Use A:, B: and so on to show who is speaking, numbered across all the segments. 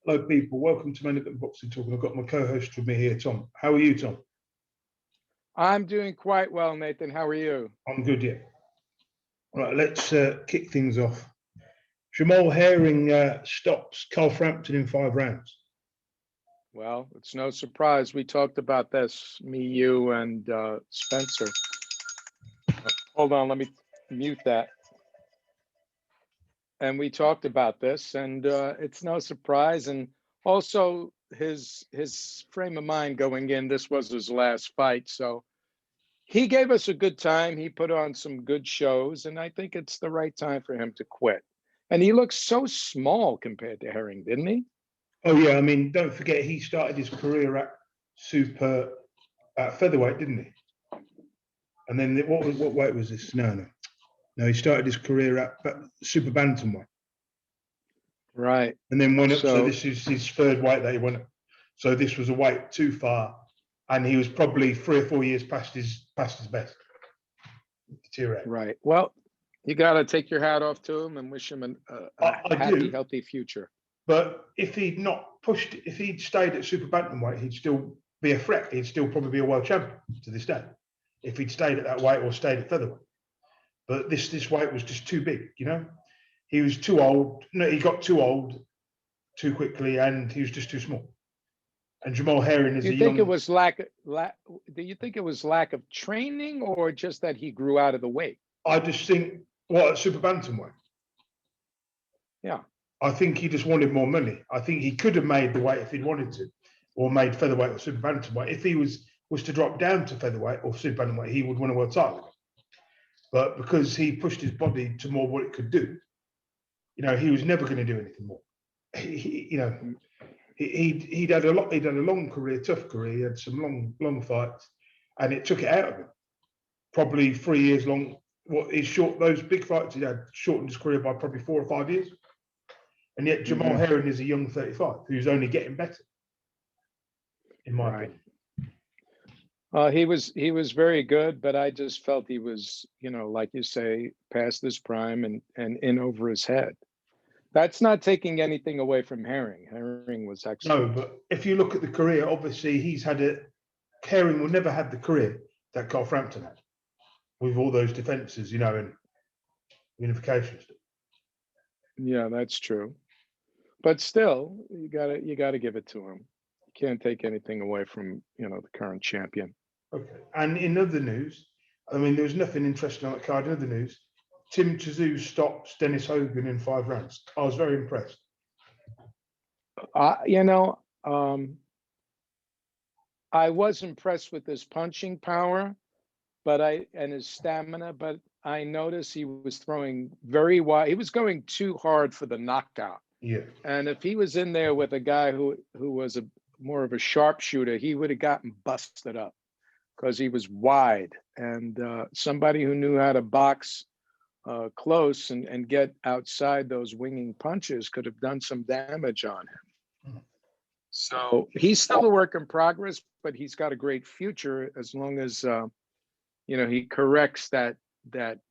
A: Hello, people. Welcome to Mainevent Boxing Talk. I've got my co-host with me here, Tom. How are you, Tom?
B: I'm doing quite well, Nathan. How are you?
A: I'm good, yeah. Right, let's kick things off. Jamal Herring stops Carl Frampton in 5 rounds.
B: Well, it's no surprise. We talked about this, me, you, and Spencer. Hold on, let me mute that. And we talked about this, and it's no surprise. And also his frame of mind going in, this was his last fight. So he gave us a good time. He put on some good shows, and I think it's the right time for him to quit. And he looks so small compared to Herring, didn't he?
A: Oh, yeah. I mean, don't forget, he started his career at featherweight, didn't he? And then what weight was this? No, he started his career at super bantamweight.
B: Right.
A: And then went up. So this is his 3rd weight that he went up. So this was a weight too far, and he was probably 3 or 4 years past his best. Deteriorate.
B: Right. Well, you got to take your hat off to him and wish him a happy, healthy future.
A: But if he'd not pushed, if he'd stayed at super bantamweight, he'd still be a threat. He'd still probably be a world champion to this day, if he'd stayed at that weight or stayed at featherweight. But this weight was just too big, you know. He was too old. No, he got too old too quickly, and he was just too small. And Jamal Herring is
B: Do you think it was do you think it was lack of training, or just that he grew out of the weight?
A: I just think, at super bantamweight?
B: Yeah.
A: I think he just wanted more money. I think he could have made the weight if he'd wanted to, or made featherweight or super bantamweight. If he was to drop down to featherweight or super bantamweight, he would win a world title. But because he pushed his body to more what it could do, you know, he was never going to do anything more. He'd had a long career, tough career. He had some long fights, and it took it out of him. Probably 3 years long. Those big fights he had shortened his career by probably 4 or 5 years. And yet Jamal Herring is a young 35 who's only getting better, in my opinion.
B: He was very good, but I just felt he was, you know, like you say, past his prime and in over his head. That's not taking anything away from Herring. Herring was excellent.
A: No, but if you look at the career, obviously Herring will never have the career that Carl Frampton had, with all those defences, you know, and unifications.
B: Yeah, that's true. But still, you gotta give it to him. You can't take anything away from, you know, the current champion.
A: Okay. And in other news, I mean, there was nothing interesting on that card. In other news, Tim Tszyu stops Dennis Hogan in 5 rounds. I was very impressed.
B: You know, I was impressed with his punching power, and his stamina, but I noticed he was throwing very wide. He was going too hard for the knockout.
A: Yeah.
B: And if he was in there with a guy who was more of a sharpshooter, he would have gotten busted up because he was wide. And somebody who knew how to box close and get outside those winging punches could have done some damage on him. So he's still a work in progress, but he's got a great future as long as you know, he corrects that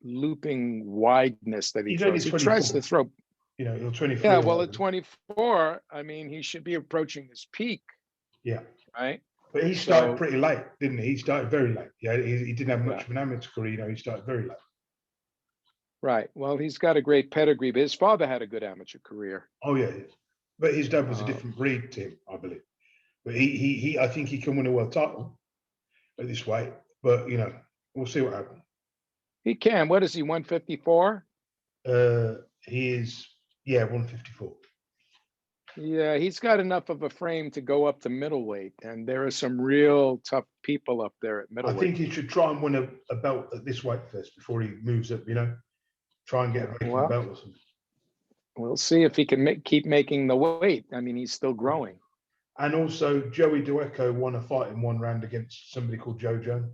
B: looping wideness that he throws. He tries to throw.
A: You know, he'll 24.
B: Yeah, well, at 24, I mean, he should be approaching his peak.
A: Yeah.
B: Right.
A: But he started pretty late, didn't he? He started very late. Yeah, he didn't have much of an amateur career. You know, he started very late.
B: Right. Well, he's got a great pedigree, but his father had a good amateur career.
A: Oh yeah, but his dad was a different breed to him, I believe. But he I think he can win a world title at this weight. But you know, we'll see what happens.
B: He can. What is he? 154.
A: He is 154.
B: Yeah, he's got enough of a frame to go up to middleweight, and there are some real tough people up there at middleweight.
A: I think he should try and win a belt at this weight first before he moves up. You know, try and get a belt or something.
B: We'll see if he can keep making the weight. I mean, he's still growing.
A: And also, Joey Dueco won a fight in 1 round against somebody called Joe Jones.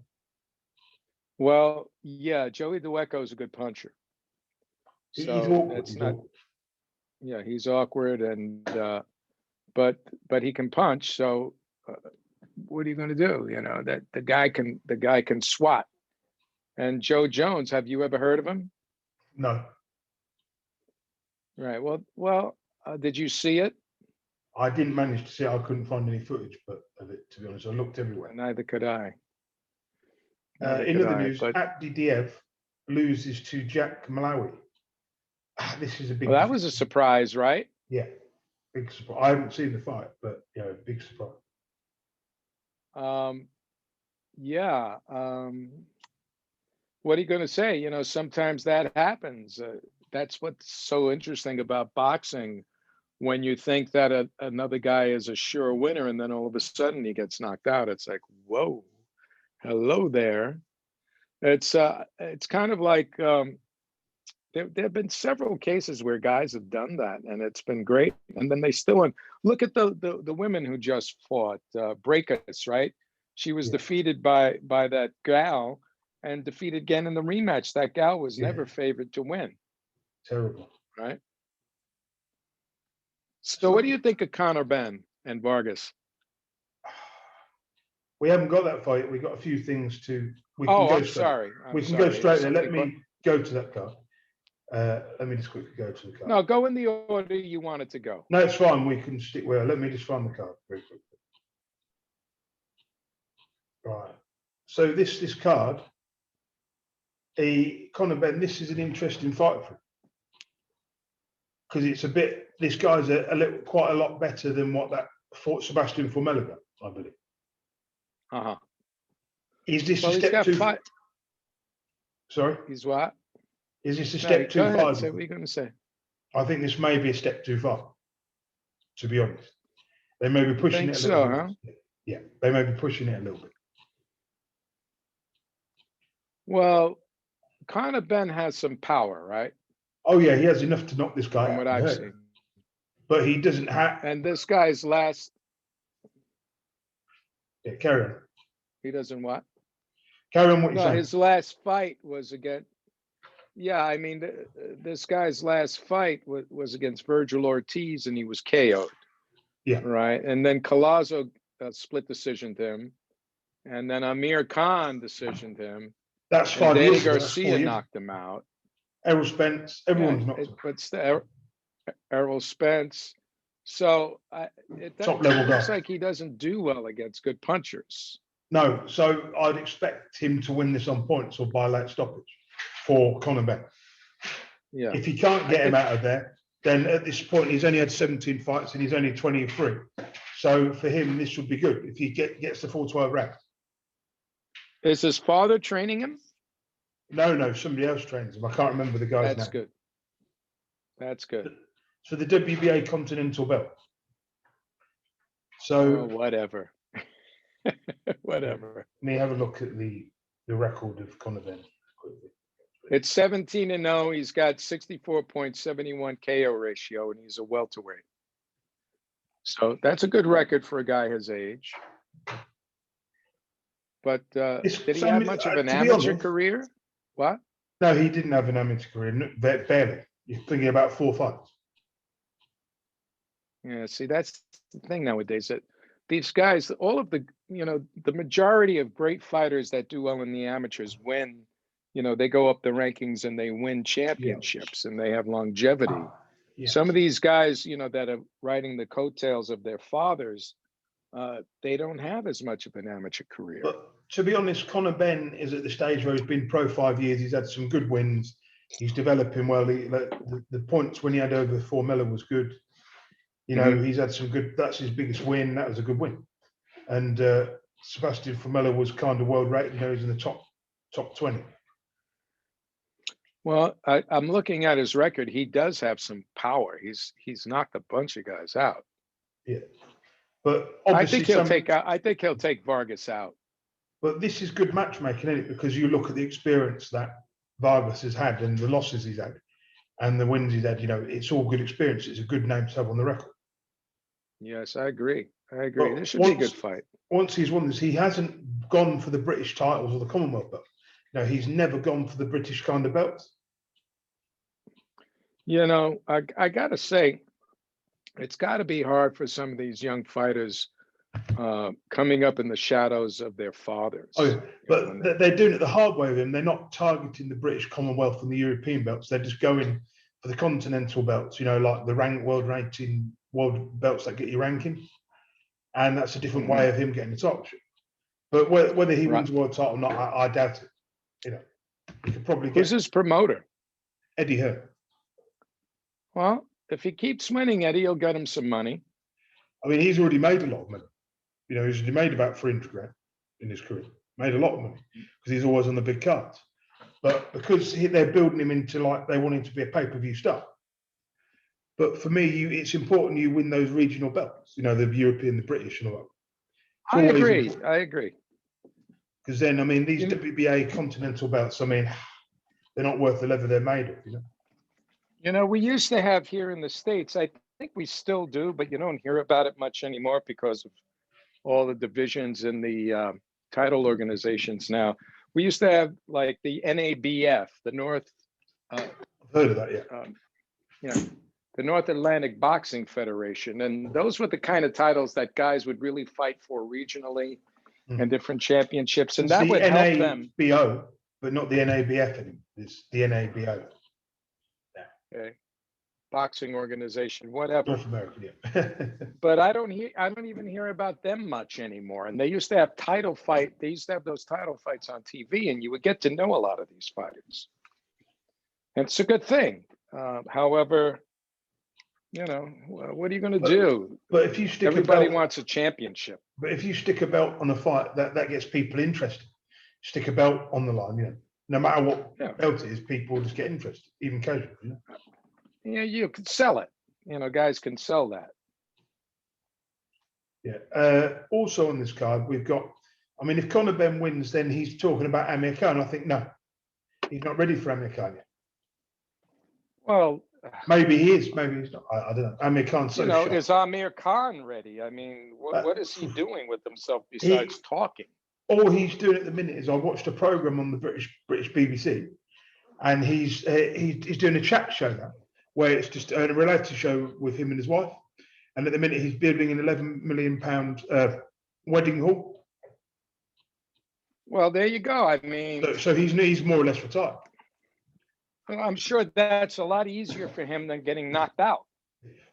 B: Well, yeah, Joey Dueco is a good puncher.
A: So he's awkward.
B: He's awkward, and but he can punch. So what are you going to do? You know that the guy can swat. And Joe Jones, have you ever heard of him?
A: No.
B: Right. Well. Did you see it?
A: I didn't manage to see it. I couldn't find any footage, but of it, to be honest, I looked everywhere.
B: Neither could I. Neither
A: In
B: could
A: other
B: I,
A: news,
B: but
A: Abdi loses to Jack Malawi. This is a big.
B: well, that was a surprise, right?
A: Yeah, big surprise. I haven't seen the fight, but big surprise.
B: Yeah. What are you going to say? You know, sometimes that happens. That's what's so interesting about boxing. When you think that another guy is a sure winner, and then all of a sudden he gets knocked out, it's like, whoa, hello there. It's kind of like there have been several cases where guys have done that, and it's been great. And then they still look at the women who just fought Breakus, right? She was defeated by that gal, and defeated again in the rematch. That gal was never favored to win.
A: Terrible,
B: right? So what do you think of Conor Benn and Vargas?
A: We haven't got that fight. We've got a few things to. We
B: can
A: go
B: I'm
A: straight.
B: sorry.
A: We can go straight there. Let me go to that card. Let me just quickly go to the card.
B: No, go in the order you want it to go.
A: No, it's fine. We can stick well. Let me just find the card very quickly. Right. So this card, Conor Benn. This is an interesting fight for him because it's a bit. This guy's quite a lot better than what that fought Sebastian Formella got, I believe. Is this a step too far? Sorry?
B: He's what?
A: Is this a step too far?
B: Say what are you going to say?
A: I think this may be a step too far, to be honest. They may be pushing it a little bit. Huh? Yeah, they may be pushing it a little bit.
B: Well, Conor Benn has some power, right?
A: Oh, yeah, he has enough to knock this guy out.
B: From what I've seen.
A: But he doesn't have...
B: And this guy's last...
A: Yeah, carry on.
B: He doesn't what?
A: Carry on what you're saying.
B: His last fight was against... Yeah, I mean, this guy's last fight was against Virgil Ortiz, and he was KO'd.
A: Yeah.
B: Right? And then Collazo split decisioned him. And then Amir Khan decisioned him.
A: That's 5 years ago.
B: Garcia knocked him out.
A: Errol Spence, everyone's knocked him.
B: But still, Errol Spence. So
A: top level guy.
B: Looks like he doesn't do well against good punchers.
A: No, so I'd expect him to win this on points or by late stoppage for Conor Benn.
B: Yeah.
A: If he can't get him out of there, then at this point he's only had 17 fights and he's only 23. So for him, this would be good if he gets the full 12 rounds.
B: Is his father training him?
A: No, somebody else trains him. I can't remember the guy's name.
B: That's good. That's good.
A: So the WBA Continental Belt. So
B: whatever. Whatever.
A: Let me have a look at the record of Conor Benn quickly.
B: It's 17-0. He's got 64.71 KO ratio, and he's a welterweight. So that's a good record for a guy his age. But did he have much of an amateur career? What?
A: No, he didn't have an amateur career. Barely. You're thinking about 4 fights.
B: Yeah, see, that's the thing nowadays, that these guys, all of the majority of great fighters that do well in the amateurs win, they go up the rankings and they win championships and they have longevity. Yes. Some of these guys, that are riding the coattails of their fathers, they don't have as much of an amateur career.
A: But to be honest, Conor Benn is at the stage where he's been pro 5 years. He's had some good wins. He's developing well. The points when he had over Formella was good. He's had some good. That's his biggest win. That was a good win. And Sebastian Formella was kind of world rated. He's in the top 20.
B: Well, I'm looking at his record. He does have some power. He's knocked a bunch of guys out.
A: Yeah. But
B: I think he'll take Vargas out.
A: But this is good matchmaking, isn't it? Because you look at the experience that Vargas has had and the losses he's had and the wins he's had. It's all good experience. It's a good name to have on the record.
B: Yes, I agree. This should be a good fight. Once
A: he's won this, he hasn't gone for the British titles or the Commonwealth belt. He's never gone for the British kind of belts.
B: I got to say, it's got to be hard for some of these young fighters coming up in the shadows of their fathers.
A: Oh, but they're doing it the hard way with him. They're not targeting the British Commonwealth and the European belts. They're just going for the continental belts, you know, like the world belts that get you ranking. And that's a different way of him getting the title. But whether he wins the world title or not, I doubt it. You know, he could probably get.
B: Who's his promoter?
A: Eddie Hearn.
B: Well, if he keeps winning, Eddie, he'll get him some money.
A: I mean, he's already made a lot of money. You know, he's already made about 300 grand in his career. Made a lot of money because he's always on the big cards. But because they're building him into like they want him to be a pay-per-view star. But for me, it's important you win those regional belts. You know, the European, the British, and all that.
B: I agree. I agree.
A: Because then, I mean, these WBA continental belts, I mean, they're not worth the leather they're made of, you know?
B: You know, we used to have here in the States, I think we still do, but you don't hear about it much anymore because of all the divisions in the title organizations now. We used to have like the NABF, the North.
A: I've heard of that,
B: yeah. The North Atlantic Boxing Federation. And those were the kind of titles that guys would really fight for regionally and different championships. And that would help them.
A: NABO, but not the NABF anymore. It's the NABO.
B: Yeah. Okay. Boxing organization, whatever.
A: North America, yeah.
B: But I don't even hear about them much anymore. And they used to have they used to have those title fights on TV, and you would get to know a lot of these fighters. And it's a good thing. However, you know, what are you going to do?
A: But if you stick
B: everybody wants a championship.
A: But if you stick a belt on a fight, that gets people interested. Stick a belt on the line, you know. No matter what belt it is, people just get interested, even casual, you know.
B: Yeah, you can sell it. You know, guys can sell that.
A: Yeah. Also on this card, we've got, I mean, if Conor Benn wins, then he's talking about Amir Khan. I think, no, he's not ready for Amir Khan yet.
B: Well,
A: maybe he is, maybe he's not. I don't know. Amir Khan's so sharp.
B: Is Amir Khan ready? I mean, what is he doing with himself besides talking?
A: All he's doing at the minute is I watched a program on the British BBC, and he's doing a chat show now, where it's just a reality show with him and his wife. And at the minute, he's building an £11 million wedding hall.
B: Well, there you go. I mean,
A: so he's more or less retired.
B: I'm sure that's a lot easier for him than getting knocked out.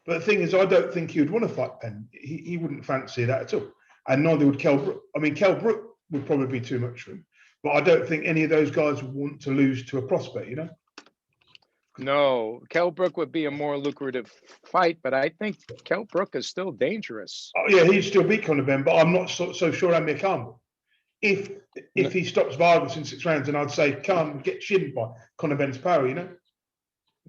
A: But the thing is, I don't think he would want to fight Penn. He wouldn't fancy that at all. And neither would Kell Brook. I mean, Kell Brook would probably be too much for him. But I don't think any of those guys would want to lose to a prospect, you know?
B: No, Kell Brook would be a more lucrative fight, but I think Kell Brook is still dangerous.
A: Oh, yeah, he'd still beat Conor Benn, but I'm not so sure Amir Khan will. If he stops Vargas in 6 rounds, then I'd say Khan would get shinned by Conor Benn's power, you know?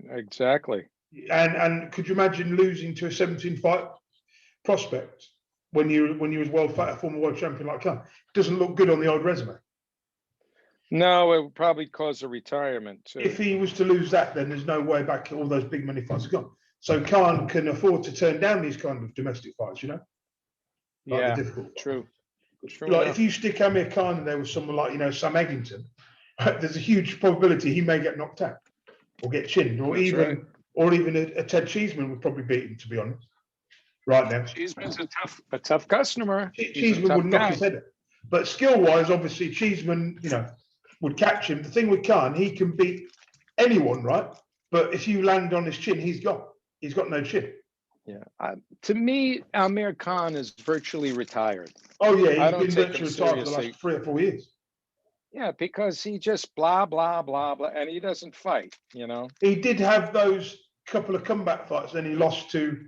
B: Exactly.
A: And could you imagine losing to a 17-fight prospect when you was a former world champion like Khan? It doesn't look good on the old resume.
B: No, it would probably cause a retirement too.
A: If he was to lose that, then there's no way back. All those big money fights are gone. So Khan can afford to turn down these kind of domestic fights, you know?
B: Like true.
A: Like if you stick Amir Khan and there was someone like, you know, Sam Eggington, there's a huge probability he may get knocked out or get chinned, or even a Ted Cheeseman would probably beat him, to be honest. Right now,
B: Cheeseman's a tough customer.
A: Cheeseman would knock his head out. But skill-wise, obviously, Cheeseman, you know, would catch him. The thing with Khan, he can beat anyone, right? But if you land on his chin, he's gone. He's got no chin.
B: Yeah. To me, Amir Khan is virtually retired.
A: Oh, yeah. He's been virtually retired for the last 3 or 4 years.
B: Yeah, because he just blah, blah, blah, blah, and he doesn't fight, you know?
A: He did have those couple of comeback fights. Then he lost to,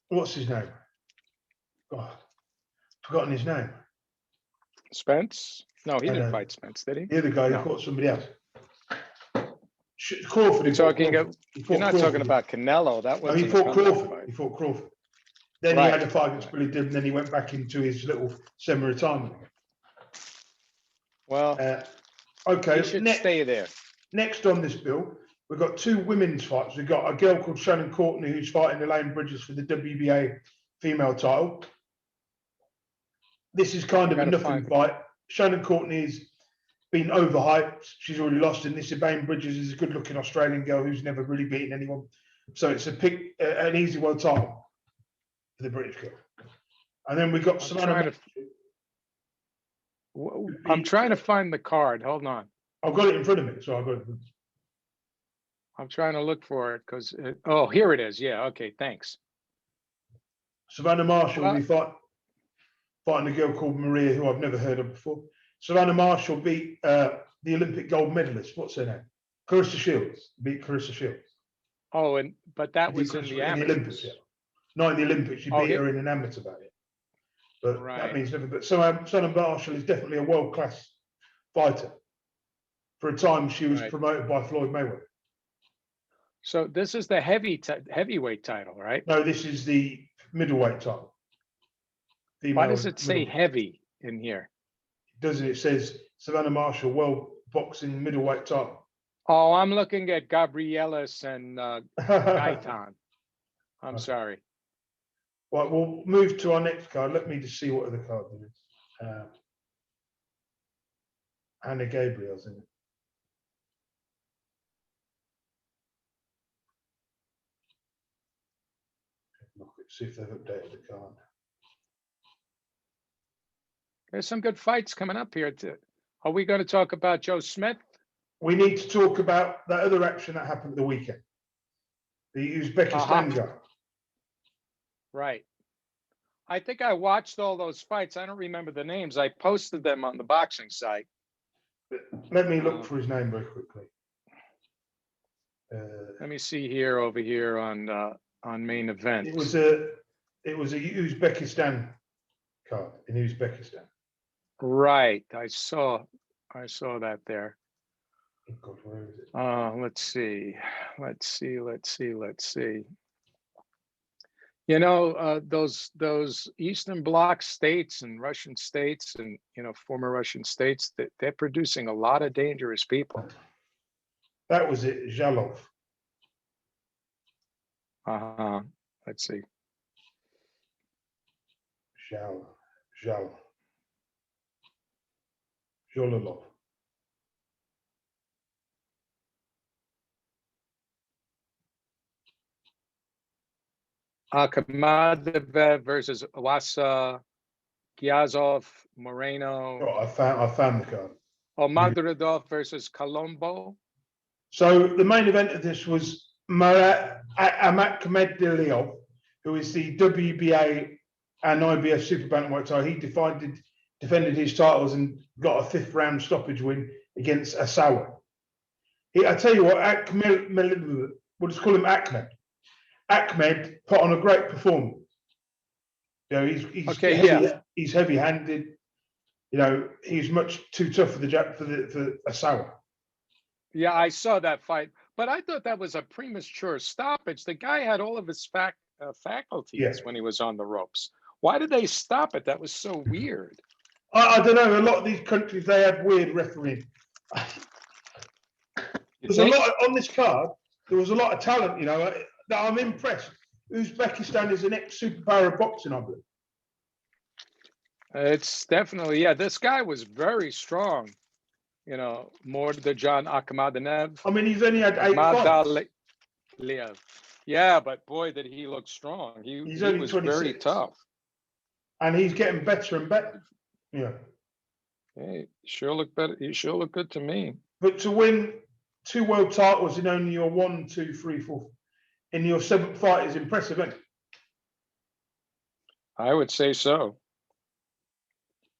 A: what's his name? God, forgotten his name.
B: Spence? No, he didn't fight Spence, did he?
A: The other guy, he fought somebody else. Crawford.
B: You're not talking about Canelo. That was
A: he fought Crawford. He fought Crawford. Then he had a fight against Billy Dib, and then he went back into his little semi-retirement.
B: Well,
A: okay.
B: He should stay there.
A: Next on this bill, we've got 2 women's fights. We've got a girl called Shannon Courtney who's fighting Elaine Bridges for the WBA female title. This is kind of a nothing fight. Shannon Courtney's been overhyped. She's already lost in this. Elaine Bridges is a good-looking Australian girl who's never really beaten anyone. So it's an easy world title for the British girl. And then we've got Savannah.
B: I'm trying to find the card. Hold on.
A: I've got it in front of me, so I've got it.
B: I'm trying to look for it because, oh, here it is. Yeah. Okay. Thanks.
A: Savannah Marshall will
B: Well,
A: be fighting a girl called Maria, who I've never heard of before. Savannah Marshall beat the Olympic gold medalist. What's her name? Clarissa Shields. Beat Clarissa Shields.
B: oh, but that
A: Beat
B: was in the
A: in the Olympics,
B: amateurs.
A: yeah. Not in the Olympics. She
B: Oh,
A: beat her in an amateur bout it. But that
B: right.
A: means nothing. But Savannah Marshall is definitely a world-class fighter. For a time, she was
B: Right.
A: promoted by Floyd Mayweather.
B: So this is the heavyweight title, right?
A: No, this is the middleweight title.
B: Why does
A: Female
B: it say
A: middleweight.
B: heavy in here?
A: Doesn't it? Says Savannah Marshall World Boxing Middleweight title.
B: Oh, I'm looking at Gabrielis and
A: Right,
B: Gaitan. I'm sorry.
A: we'll move to our next card. Let me just see what other card there is. Anna Gabriel's in it. Look, see if they've updated the card.
B: There's some good fights coming up here too. Are we going to talk about Joe Smith?
A: We need to talk about that other action that happened at the weekend. The Uzbekistan guy.
B: Right. I think I watched all those fights. I don't remember the names. I posted them on the boxing site.
A: Let me look for his name very quickly.
B: Let me see here over here on main event.
A: It was a Uzbekistan card in Uzbekistan.
B: Right. I saw that there.
A: Oh God, where is it?
B: Let's see. You know, those Eastern Bloc states and Russian states and, you know, former Russian states, that they're producing a lot of dangerous people.
A: That was it, Zhalov.
B: Let's see.
A: Zhalolov.
B: Akhmadov versus Wasa, Gyazov, Moreno.
A: Oh, I found the card.
B: Madridov versus Colombo.
A: So the main event of this was Marat Akhmadov, who is the WBA and IBF super bantamweight title. He defended his titles and got a 5th round stoppage win against Asawa. I tell you what, we'll just call him Ahmed. Ahmed put on a great performance. You know, he's heavy-handed. You know, he's much too tough for Asawa.
B: Yeah, I saw that fight, but I thought that was a premature stoppage. The guy had all of his faculties when he was on the ropes. Why did they stop it? That was so weird.
A: I don't know. A lot of these countries, they have weird refereeing. There's a lot on this card. There was a lot of talent, you know, that I'm impressed. Uzbekistan is the next superpower of boxing, I believe.
B: It's definitely, yeah. This guy was very strong. You know, Mordajan Akhmadov.
A: I mean, he's only had 8 fights.
B: Yeah, but boy, did he look strong. He was 26. Very tough.
A: And he's getting better and better. Yeah.
B: Hey, sure look better. He sure looked good to me.
A: But to win 2 world titles in only your 1, 2, 3, 4, in your 7th fight is impressive, isn't it?
B: I would say so.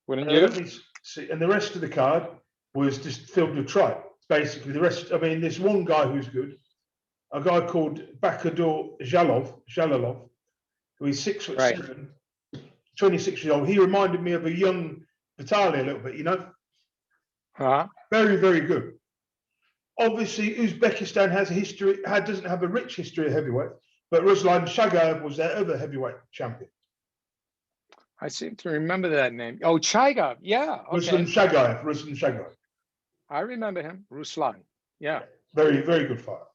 B: Wouldn't you?
A: Let me see. And the rest of the card was just filled with tripe. Basically, the rest. I mean, there's one guy who's good, a guy called Bakhador Zhalolov, who is 6'7", 26 years old. He reminded me of a young Vitaly a little bit, you know. Very, very good. Obviously, Uzbekistan has a history. Doesn't have a rich history of heavyweight, but Ruslan Chagayev was their other heavyweight champion.
B: I seem to remember that name. Oh, Chagayev, yeah. Okay.
A: Ruslan Chagayev.
B: I remember him, Ruslan. Yeah.
A: Very, very good fighter.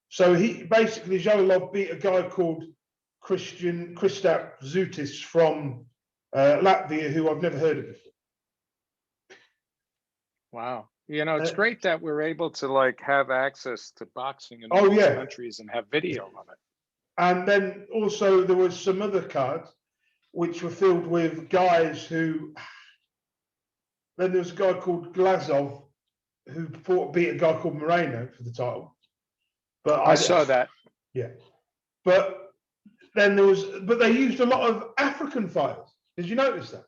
A: So he basically, Zhalolov beat a guy called Kristap Zutis from Latvia, who I've never heard of before.
B: Wow. You know, it's great that we're able to like have access to boxing in all these countries and have video of it.
A: And then also there was some other cards which were filled with guys who. Then there was a guy called Glazov who beat a guy called Moreno for the title. But
B: I saw that.
A: Yeah, but then but they used a lot of African fighters. Did you notice that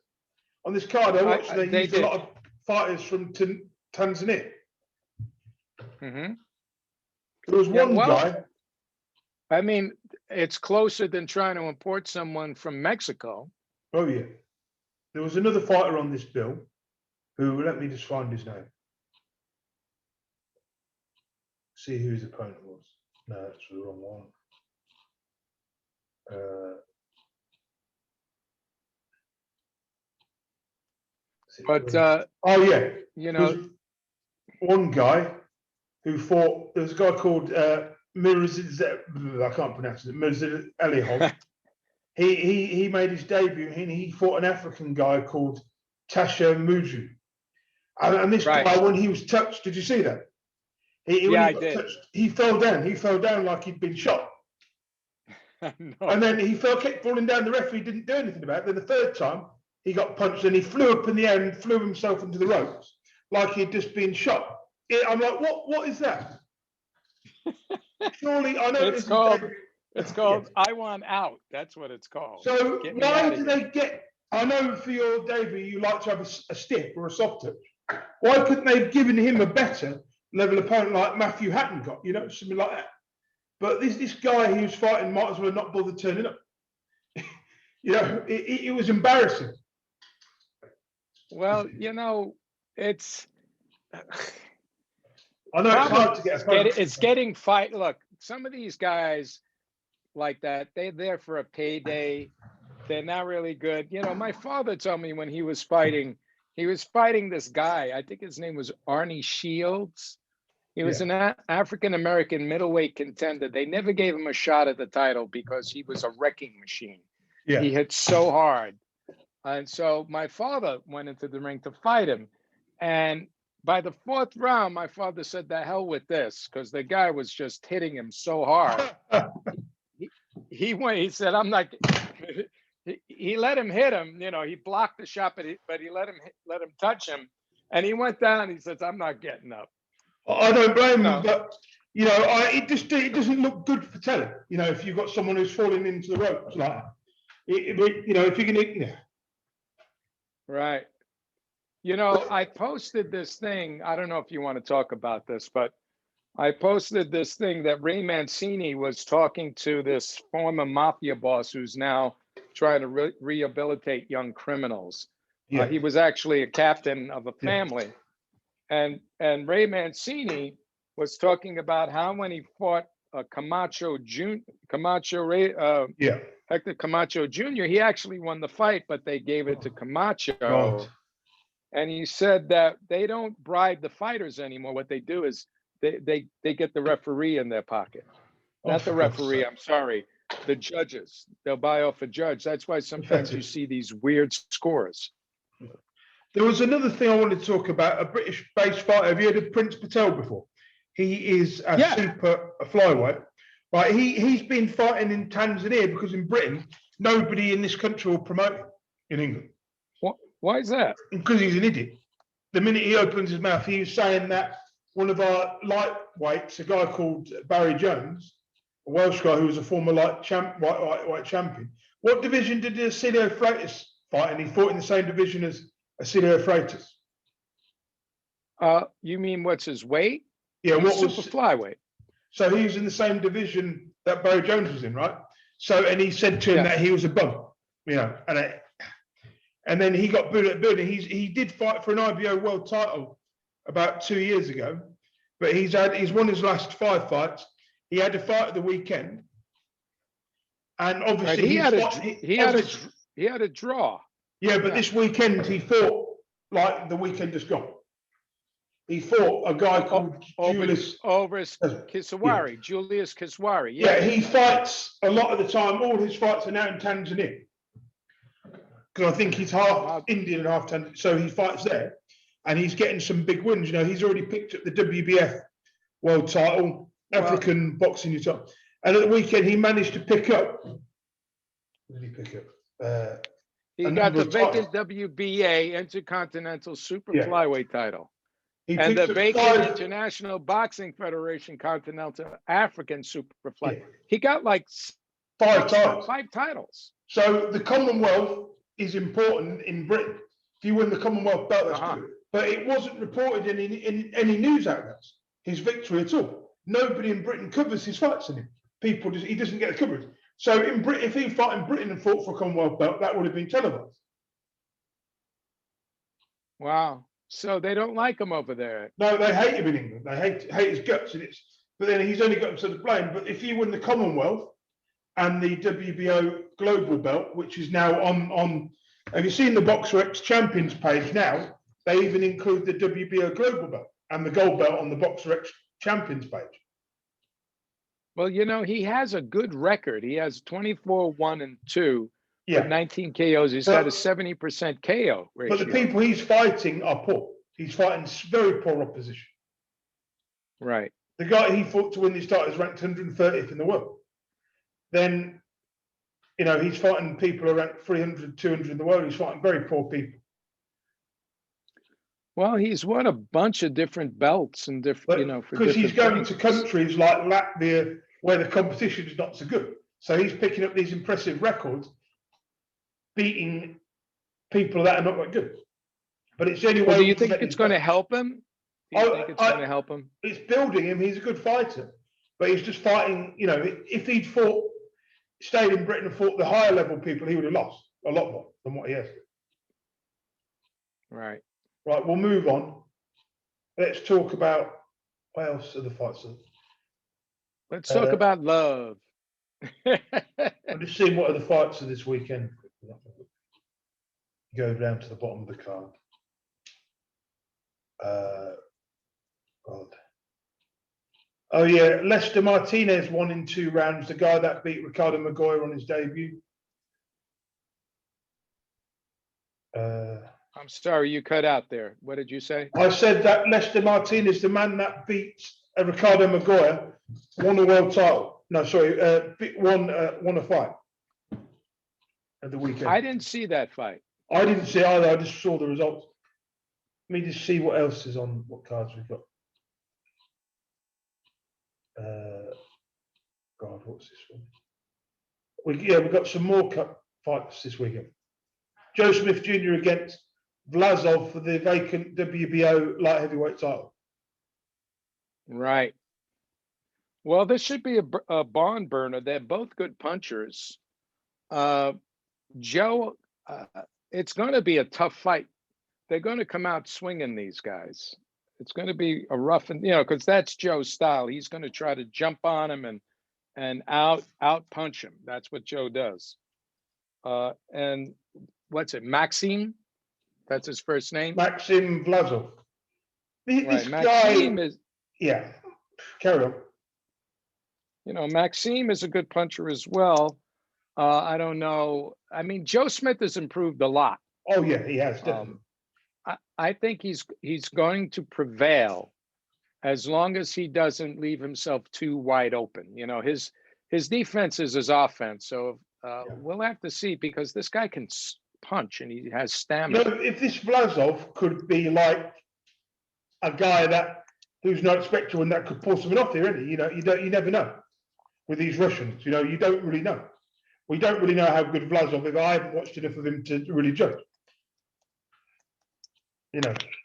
A: on this card? I watched they used a lot of fighters from Tanzania.
B: Mm-hmm.
A: There was one guy.
B: I mean, it's closer than trying to import someone from Mexico.
A: Oh yeah, there was another fighter on this bill who, let me just find his name. See who his opponent was. No, that's the wrong one. Oh yeah,
B: you know,
A: there's one guy who fought. There was a guy called I can't pronounce it. Mirzid Alihov. He made his debut and he fought an African guy called Tasha Muju. And this guy, when he was touched, did you see that?
B: I did.
A: Touched, he fell down. He fell down like he'd been shot.
B: No.
A: And then he kept falling down. The referee didn't do anything about it. Then the third time, he got punched and he flew up in the air and flew himself into the ropes like he'd just been shot. I'm like, what is that? Surely, I know
B: it's called I Want Out. That's what it's called.
A: So why do they get? I know for your debut, you like to have a stiff or a soft touch. Why couldn't they have given him a better level opponent like Matthew Hatton got? You know, something like that. But this guy he was fighting might as well not bother turning up. You know, it was embarrassing.
B: Well, you know, it's.
A: I know it's hard to get.
B: It's getting fight. Look, some of these guys like that, they're there for a payday. They're not really good. You know, my father told me when he was fighting this guy. I think his name was Arnie Shields. He was an African-American middleweight contender. They never gave him a shot at the title because he was a wrecking machine. Yeah. He hit so hard. And so my father went into the ring to fight him. And by the fourth round, my father said, "The hell with this," because the guy was just hitting him so hard. He said, "I'm not." He let him hit him. You know, he blocked the shot, but he let him touch him. And he went down. He says, "I'm not getting up."
A: I don't blame him, but you know, it doesn't look good for telly. You know, if you've got someone who's falling into the ropes like that, you know, if you're gonna,
B: right. You know, I posted this thing. I don't know if you want to talk about this, but I posted this thing that Ray Mancini was talking to this former mafia boss who's now trying to rehabilitate young criminals. Yeah. He was actually a captain of a family. Yeah. And Ray Mancini was talking about how when he fought Hector Camacho Jr., he actually won the fight, but they gave it to Camacho. Right. And he said that they don't bribe the fighters anymore. What they do is they get the referee in their pocket. Not the referee, I'm sorry, the judges. They'll buy off a judge. That's why sometimes you see these weird scores.
A: There was another thing I wanted to talk about, a British-based fighter. Have you heard of Prince Patel before? He is a super flyweight. Right, he's been fighting in Tanzania because in Britain, nobody in this country will promote him in England.
B: Why is that?
A: Because he's an idiot. The minute he opens his mouth, he was saying that one of our lightweights, a guy called Barry Jones, a Welsh guy who was a former white champion. What division did Acilio Freitas fight? And he fought in the same division as Acilio Freitas.
B: You mean what's his weight?
A: Yeah,
B: what was super flyweight?
A: So he was in the same division that Barry Jones was in, right? So, and he said to him that he was a bum, you know, and then he got booed at building. He did fight for an IBO world title about 2 years ago, but he's won his last 5 fights. He had a fight at the weekend, and obviously
B: he had a draw.
A: Yeah, but this weekend he fought like the weekend just gone. He fought a guy called Julius
B: Kiswari. Julius Kiswari.
A: Yeah, he fights a lot of the time. All his fights are now in Tanzania. Because I think he's half Indian and half Tanzanian. So he fights there. And he's getting some big wins. You know, he's already picked up the WBF world title, African boxing title. And at the weekend, he managed to pick up. What did he pick up?
B: He got the vacant WBA Intercontinental Super Flyweight title.
A: He
B: And the
A: picked up
B: vacant International Boxing Federation Continental African Super
A: yeah,
B: Flyweight. He got like
A: 5 times.
B: 5 titles.
A: So the Commonwealth is important in Britain. If you win the Commonwealth belt, that's good. But it wasn't reported in any news outlets, his victory at all. Nobody in Britain covers his fights in him. People just, he doesn't get the coverage. So in Britain, if he fought in Britain and fought for a Commonwealth belt, that would have been televised.
B: Wow. So they don't like him over there.
A: No, they hate him in England. They hate his guts, and it's. But then he's only got himself to blame. But if you win the Commonwealth and the WBO Global Belt, which is now on, have you seen the Boxer X Champions page now? They even include the WBO Global Belt and the Gold Belt on the Boxer X Champions page.
B: Well, you know, he has a good record. He has 24-1-2 with 19 KOs. He's got a 70% KO ratio.
A: But the people he's fighting are poor. He's fighting very poor opposition.
B: Right.
A: The guy he fought to win this title is ranked 130th in the world. Then, you know, he's fighting people who are ranked 300, 200 in the world. He's fighting very poor people.
B: Well, he's won a bunch of different belts and different, you know,
A: because he's going to countries like Latvia where the competition is not so good. So he's picking up these impressive records, beating people that are not that good. But it's the only way.
B: Do you think it's going to help him? Do you think it's going to help him?
A: It's building him. He's a good fighter, but he's just fighting. You know, if he'd stayed in Britain and fought the higher level people, he would have lost a lot more than what he has.
B: Right.
A: Right. We'll move on. Let's talk about what else are the fights.
B: Let's talk about love.
A: I'm just seeing what are the fights of this weekend. Go down to the bottom of the card. God. Oh yeah, Lester Martinez won in 2 rounds. The guy that beat Ricardo Magoya on his debut.
B: I'm sorry, you cut out there. What did you say?
A: I said that Lester Martinez, the man that beats Ricardo Magoya, won a world title. No, sorry, won a fight at the weekend.
B: I didn't see that fight.
A: I didn't see it either. I just saw the results. Let me just see what else is on what cards we've got. God, what's this one? We've got some more fights this weekend. Joe Smith Jr. against Vlasov for the vacant WBO light heavyweight title.
B: Right. Well, this should be a barn burner. They're both good punchers. Joe, it's going to be a tough fight. They're going to come out swinging, these guys. It's going to be a rough, and because that's Joe's style. He's going to try to jump on him and out punch him. That's what Joe does. And what's it, Maxime? That's his first name.
A: Maxim Vlasov. This
B: Maxime
A: guy,
B: is.
A: Yeah, carry on.
B: Maxime is a good puncher as well. I don't know. I mean, Joe Smith has improved a lot.
A: Oh yeah, he has definitely.
B: I think he's going to prevail as long as he doesn't leave himself too wide open. His defense is his offense. So we'll have to see, because this guy can punch and he has stamina.
A: If this Vlasov could be like a guy who's not expected and that could pull something off here, isn't he? You never know with these Russians. You don't really know. We don't really know how good Vlasov is. I haven't watched enough of him to really judge.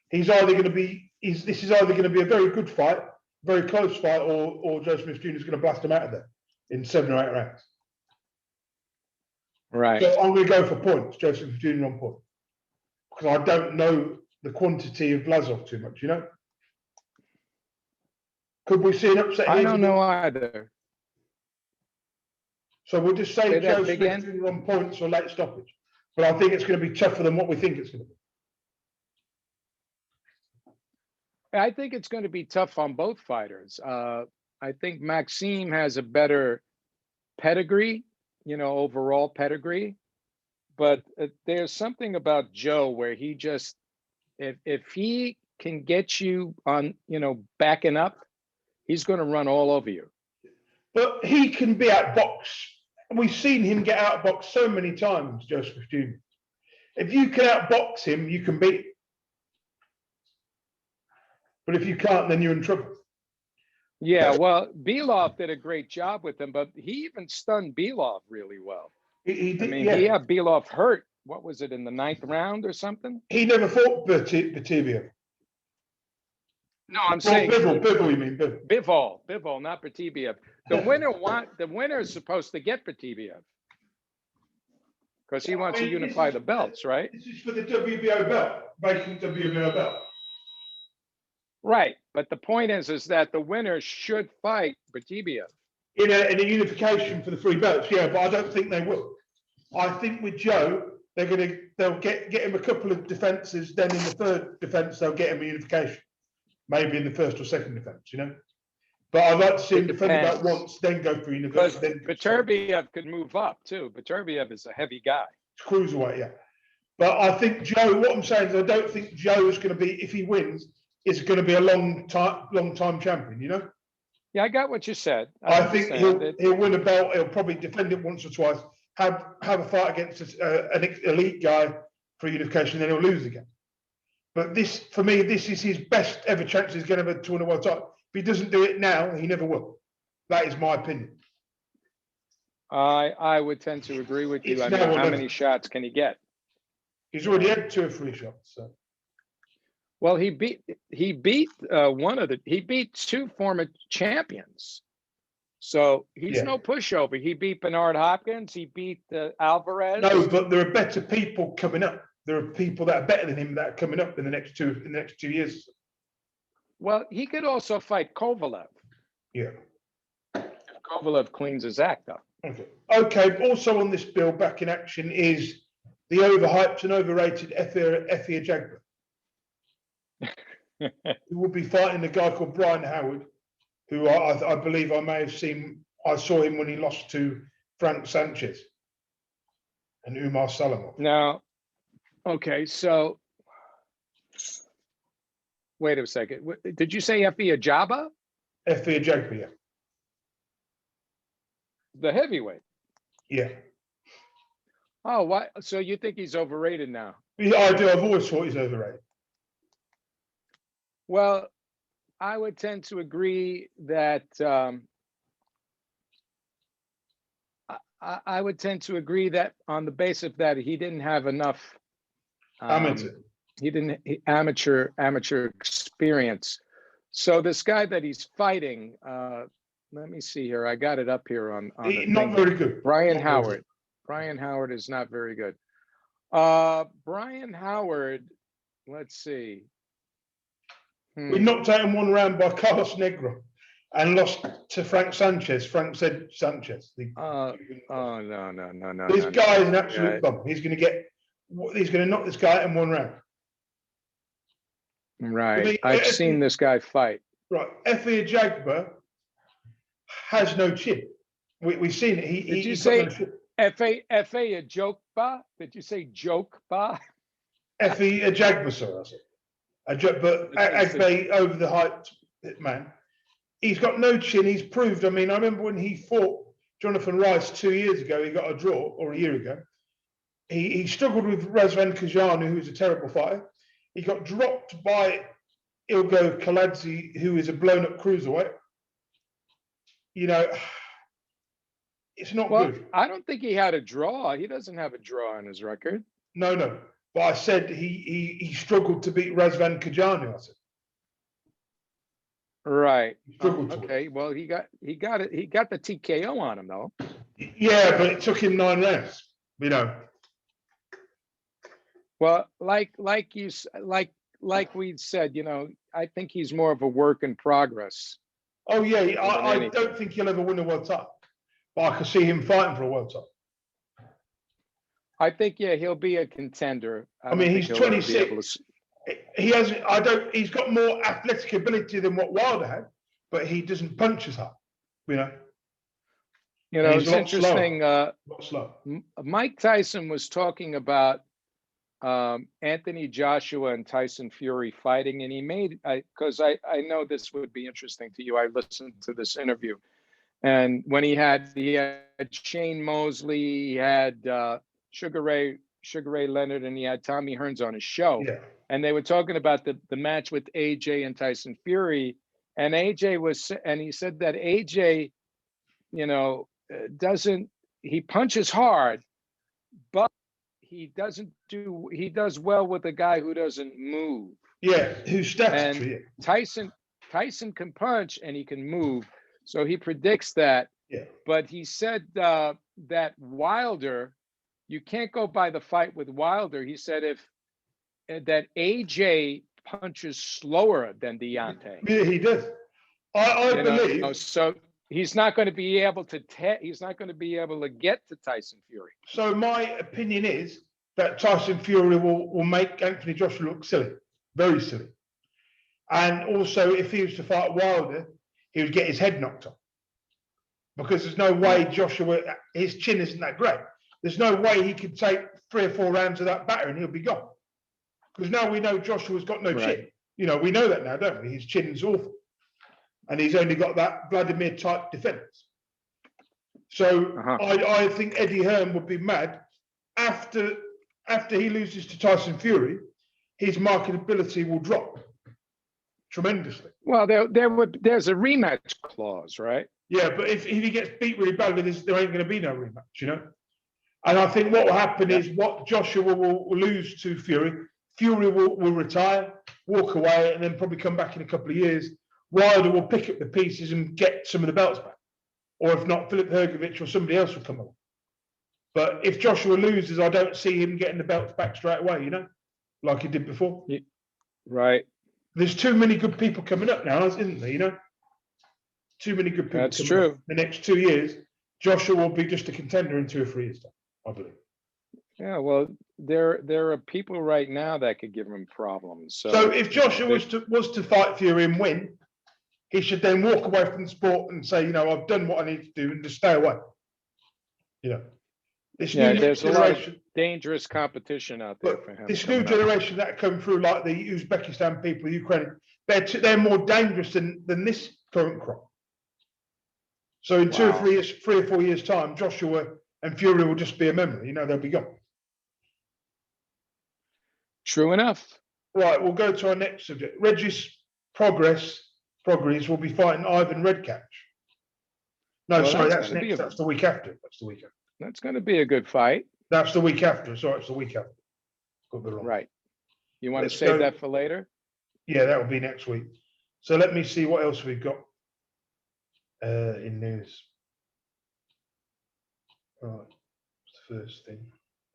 A: He's either going to be. This is either going to be a very good fight, very close fight, or Joe Smith Jr. is going to blast him out of there in 7 or 8 rounds.
B: Right.
A: So I'm going to go for points. Joe Smith Jr. on point, because I don't know the quantity of Vlasov too much. Could we see an upset?
B: I don't know either.
A: So we'll just say Joe Smith Jr. on points or late stoppage. But I think it's going to be tougher than what we think it's going to be.
B: I think it's going to be tough on both fighters. I think Maxime has a better pedigree, overall pedigree. But there's something about Joe where he just, if he can get you on, backing up, he's going to run all over you.
A: But he can be outboxed. We've seen him get outboxed so many times, Joseph Jr. If you can outbox him, you can beat him. But if you can't, then you're in trouble.
B: Yeah, well, Belov did a great job with him, but he even stunned Belov really well.
A: He
B: I
A: did,
B: mean,
A: yeah.
B: he had Belov hurt. What was it, in the 9th round or something?
A: He never fought Batibia.
B: No, I'm saying
A: Bivol, you mean Bivol?
B: Bivol, not Batibiev. The winner is supposed to get Batibiev because he wants to unify the belts, right?
A: This is for the WBO belt, vacant WBO belt.
B: Right, but the point is that the winner should fight Batibiev.
A: In a unification for the 3 belts, yeah, but I don't think they will. I think with Joe, they'll get him a couple of defenses. Then in the 3rd defense, they'll get him a unification. Maybe in the 1st or 2nd defense, you know. But I'd like to see him defend that once, then go for unification.
B: Because Beterbiev could move up too. Beterbiev is a heavy guy.
A: It's cruiserweight, yeah. But I think Joe. What I'm saying is, I don't think Joe is going to be, if he wins, is going to be a long time champion. You know.
B: Yeah, I got what you said.
A: I think he'll win a belt. He'll probably defend it once or twice. Have a fight against an elite guy for unification, then he'll lose again. But this, for me, this is his best ever chance he's going to have to win a world title. If he doesn't do it now, he never will. That is my opinion.
B: I would tend to agree with you. I mean, how many shots can he get?
A: He's already had 2 or 3 shots. So.
B: Well, he beat 2 former champions. So he's no pushover. He beat Bernard Hopkins. He beat Alvarez.
A: No, but there are better people coming up. There are people that are better than him that are coming up in the next 2 years.
B: Well, he could also fight Kovalev.
A: Yeah.
B: Kovalev cleans his act up.
A: Okay. Also on this bill, back in action, is the overhyped and overrated Effie Ajagba. Who will be fighting a guy called Brian Howard, who I believe I may have seen. I saw him when he lost to Frank Sanchez and Umar Salamov.
B: Now, okay, so wait a second. Did you say Effie Ajagba?
A: Effie Ajagba, yeah.
B: The heavyweight?
A: Yeah.
B: Oh, what? So you think he's overrated now?
A: Yeah, I do. I've always thought he's overrated.
B: Well, I would tend to agree that I would tend to agree that on the basis that he didn't have enough amateur experience. So this guy that he's fighting, let me see here. I got it up here on
A: not very good.
B: Brian Howard. Brian Howard is not very good. Brian Howard, let's see.
A: We knocked out in 1 round by Carlos Negro and lost to Frank Sanchez. Frank said Sanchez.
B: No.
A: This guy is an absolute bum. He's going to knock this guy out in 1 round.
B: Right. I've seen this guy fight.
A: Right. Effie Ajagba has no chin. We've seen it.
B: Did you say Effie Ajagba? Did you say joke ba?
A: Effie Ajagba, sorry, I said. But Agbe over the height man, he's got no chin. He's proved. I mean, I remember when he fought Jonathan Rice 2 years ago. He got a draw, or a year ago. He struggled with Razvan Kajanu, who was a terrible fighter. He got dropped by Ilgo Kaladze, who is a blown-up cruiserweight. You know, it's not good.
B: I don't think he had a draw. He doesn't have a draw on his record.
A: No. But I said he struggled to beat Razvan Kajanu. I said.
B: Right. Okay. Well, he got it. He got the TKO on him though.
A: Yeah, but it took him 9 rounds. You know.
B: Well, like we said, you know, I think he's more of a work in progress.
A: Oh yeah, I don't think he'll ever win a world title, but I can see him fighting for a world title.
B: I think he'll be a contender.
A: I mean, he's 26. He's got more athletic ability than what Wilder had, but he doesn't punch as hard. You know.
B: You know, it's interesting. Mike Tyson was talking about Anthony Joshua and Tyson Fury fighting, and he made, because I know this would be interesting to you. I listened to this interview, and when he had Shane Mosley, he had Sugar Ray Sugar Ray Leonard and he had Tommy Hearns on his show,
A: Yeah.
B: and they were talking about the match with AJ and Tyson Fury, and he said that AJ, doesn't he punches hard, but he does well with a guy who doesn't move.
A: Yeah, who's statutory.
B: And Tyson can punch and he can move, so he predicts that.
A: Yeah.
B: But he said that Wilder, you can't go by the fight with Wilder. He said that AJ punches slower than Deontay.
A: Yeah, he does. I believe.
B: So he's not going to be able to he's not going to be able to get to Tyson Fury.
A: So my opinion is that Tyson Fury will make Anthony Joshua look silly, very silly. And also, if he was to fight Wilder, he would get his head knocked off. Because there's no way Joshua, his chin isn't that great. There's no way he could take 3 or 4 rounds of that batter and he'll be gone. Because now we know Joshua's got no chin. We know that now, don't we? His chin's awful. And he's only got that Vladimir type defense. So I think Eddie Hearn would be mad after he loses to Tyson Fury, his marketability will drop tremendously.
B: Well, there's a rematch clause, right?
A: Yeah, but if he gets beat really badly, there ain't going to be no rematch, And I think what will happen is what Joshua will lose to Fury. Fury will retire, walk away, and then probably come back in a couple of years. Wilder will pick up the pieces and get some of the belts back. Or if not, Filip Hrgović or somebody else will come along. But if Joshua loses, I don't see him getting the belts back straight away, like he did before.
B: Yeah. Right.
A: There's too many good people coming up now, isn't there, Too many good people.
B: That's true.
A: Up. The next 2 years, Joshua will be just a contender in 2 or 3 years' time, I believe.
B: Yeah, well, there are people right now that could give him problems.
A: So if Joshua was to fight Fury and win, he should then walk away from the sport and say, I've done what I need to do and just stay away.
B: There's a lot of dangerous competition out there for him.
A: This new generation that come through, like the Uzbekistan people, Ukraine, they're more dangerous than this current crop. So in 2 or 3 years, 3 or 4 years' time, Joshua and Fury will just be a memory. They'll be gone.
B: True enough.
A: Right, we'll go to our next subject. Regis Progress will be fighting Ivan Redcatch. No, sorry, that's next. That's the week after.
B: That's going to be a good fight.
A: That's the week after. Sorry, it's the week after. Got the wrong.
B: Right. You want to save that for later?
A: Yeah, that will be next week. So let me see what else we've got in news. Right, that's the first thing.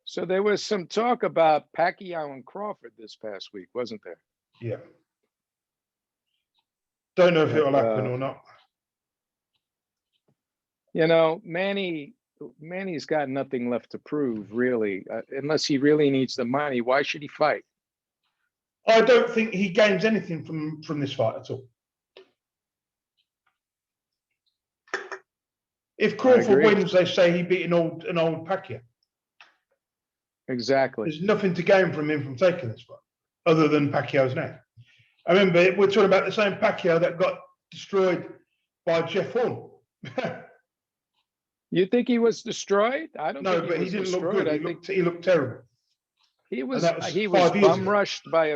B: So there was some talk about Pacquiao and Crawford this past week, wasn't there?
A: Yeah. Don't know if it'll happen or not.
B: Manny's got nothing left to prove, really, unless he really needs the money. Why should he fight?
A: I don't think he gains anything from this fight at all. If Crawford wins, they say he beat an old Pacquiao.
B: Exactly.
A: There's nothing to gain from him from taking this fight, other than Pacquiao's name. I remember we're talking about the same Pacquiao that got destroyed by Jeff Horn.
B: You think he was destroyed? I don't.
A: No,
B: think
A: but he didn't look good. He looked terrible.
B: He was bum rushed by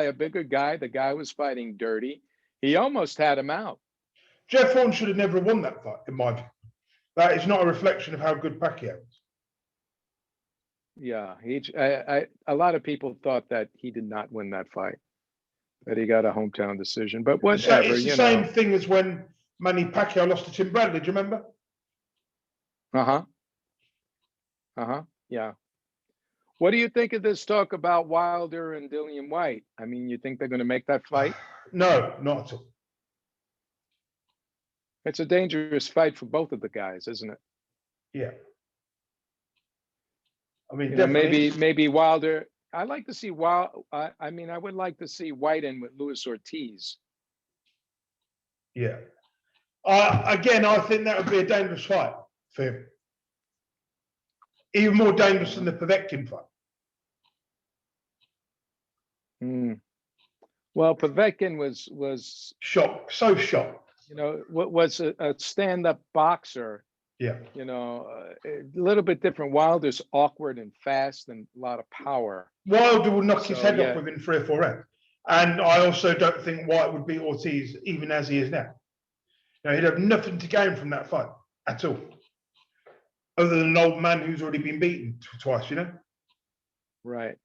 B: a bigger guy. The guy was fighting dirty. He almost had him out.
A: Jeff Horn should have never won that fight, in my view. That is not a reflection of how good Pacquiao is.
B: Yeah, a lot of people thought that he did not win that fight, that he got a hometown decision. But whatever,
A: it's the same thing as when Manny Pacquiao lost to Tim Bradley. Do you remember?
B: Yeah. What do you think of this talk about Wilder and Dillian White? I mean, you think they're going to make that fight?
A: No, not at all.
B: It's a dangerous fight for both of the guys, isn't it?
A: Yeah. I mean,
B: maybe Wilder. I like to see I would like to see White in with Luis Ortiz.
A: Yeah. Again, I think that would be a dangerous fight for him. Even more dangerous than the Povetkin fight.
B: Well, Povetkin was
A: shocked, so shocked.
B: Was a stand-up boxer.
A: Yeah.
B: You know, a little bit different. Wilder's awkward and fast and a lot of power.
A: Wilder will knock his
B: So,
A: head
B: yeah.
A: off within 3 or 4 rounds. And I also don't think White would beat Ortiz even as he is now. You know, he'd have nothing to gain from that fight at all. Other than an old man who's already been beaten twice, you know?
B: Right.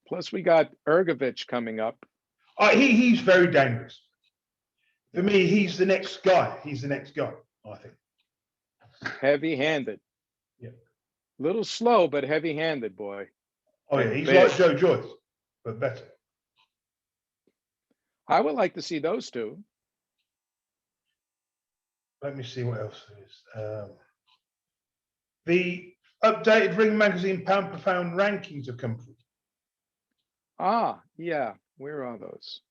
B: Plus, we got Ergovich coming up.
A: He's very dangerous. For
B: Yeah.
A: me, he's the next guy. He's the next guy, I think.
B: Heavy-handed.
A: Yeah.
B: Little slow, but heavy-handed, boy.
A: Oh, yeah.
B: And
A: He's
B: big.
A: like Joe Joyce, but better.
B: I would like to see those two.
A: Let me see what else there is. The updated Ring Magazine pound per pound rankings have come through.
B: Ah, yeah. Where are those?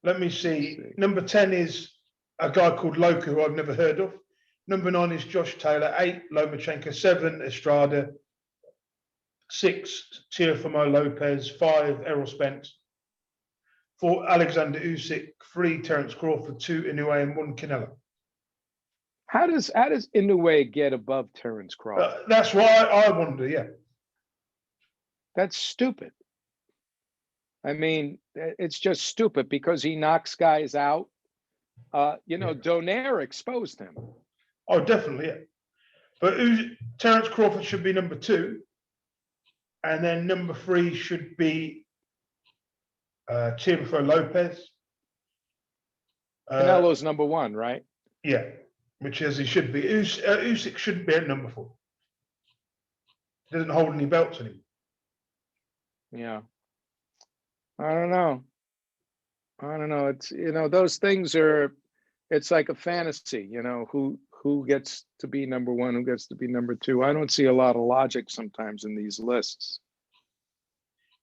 A: Let me see. Number 10 is a guy called Loka, who I've never heard of. Number 9 is Josh Taylor. 8, Lomachenko. 7, Estrada. 6, Teofimo Lopez. 5, Errol Spence. 4, Alexander Usyk. 3, Terence Crawford. 2, Inoue, and 1, Canelo.
B: How does Inoue get above Terence Crawford?
A: That's why I wonder. Yeah,
B: That's stupid. I mean, it's just stupid because he knocks guys out. You know, Donaire exposed him.
A: Oh, definitely. Yeah, but Terence Crawford should be number 2, and then number 3 should be Teofimo Lopez.
B: Canelo's number 1, right?
A: Yeah, which as he should be. Usyk shouldn't be at number 4. He doesn't hold any belts anymore.
B: Yeah. I don't know. It's, you know, those things are, it's like a fantasy, you know, who gets to be number 1, who gets to be number 2. I don't see a lot of logic sometimes in these lists.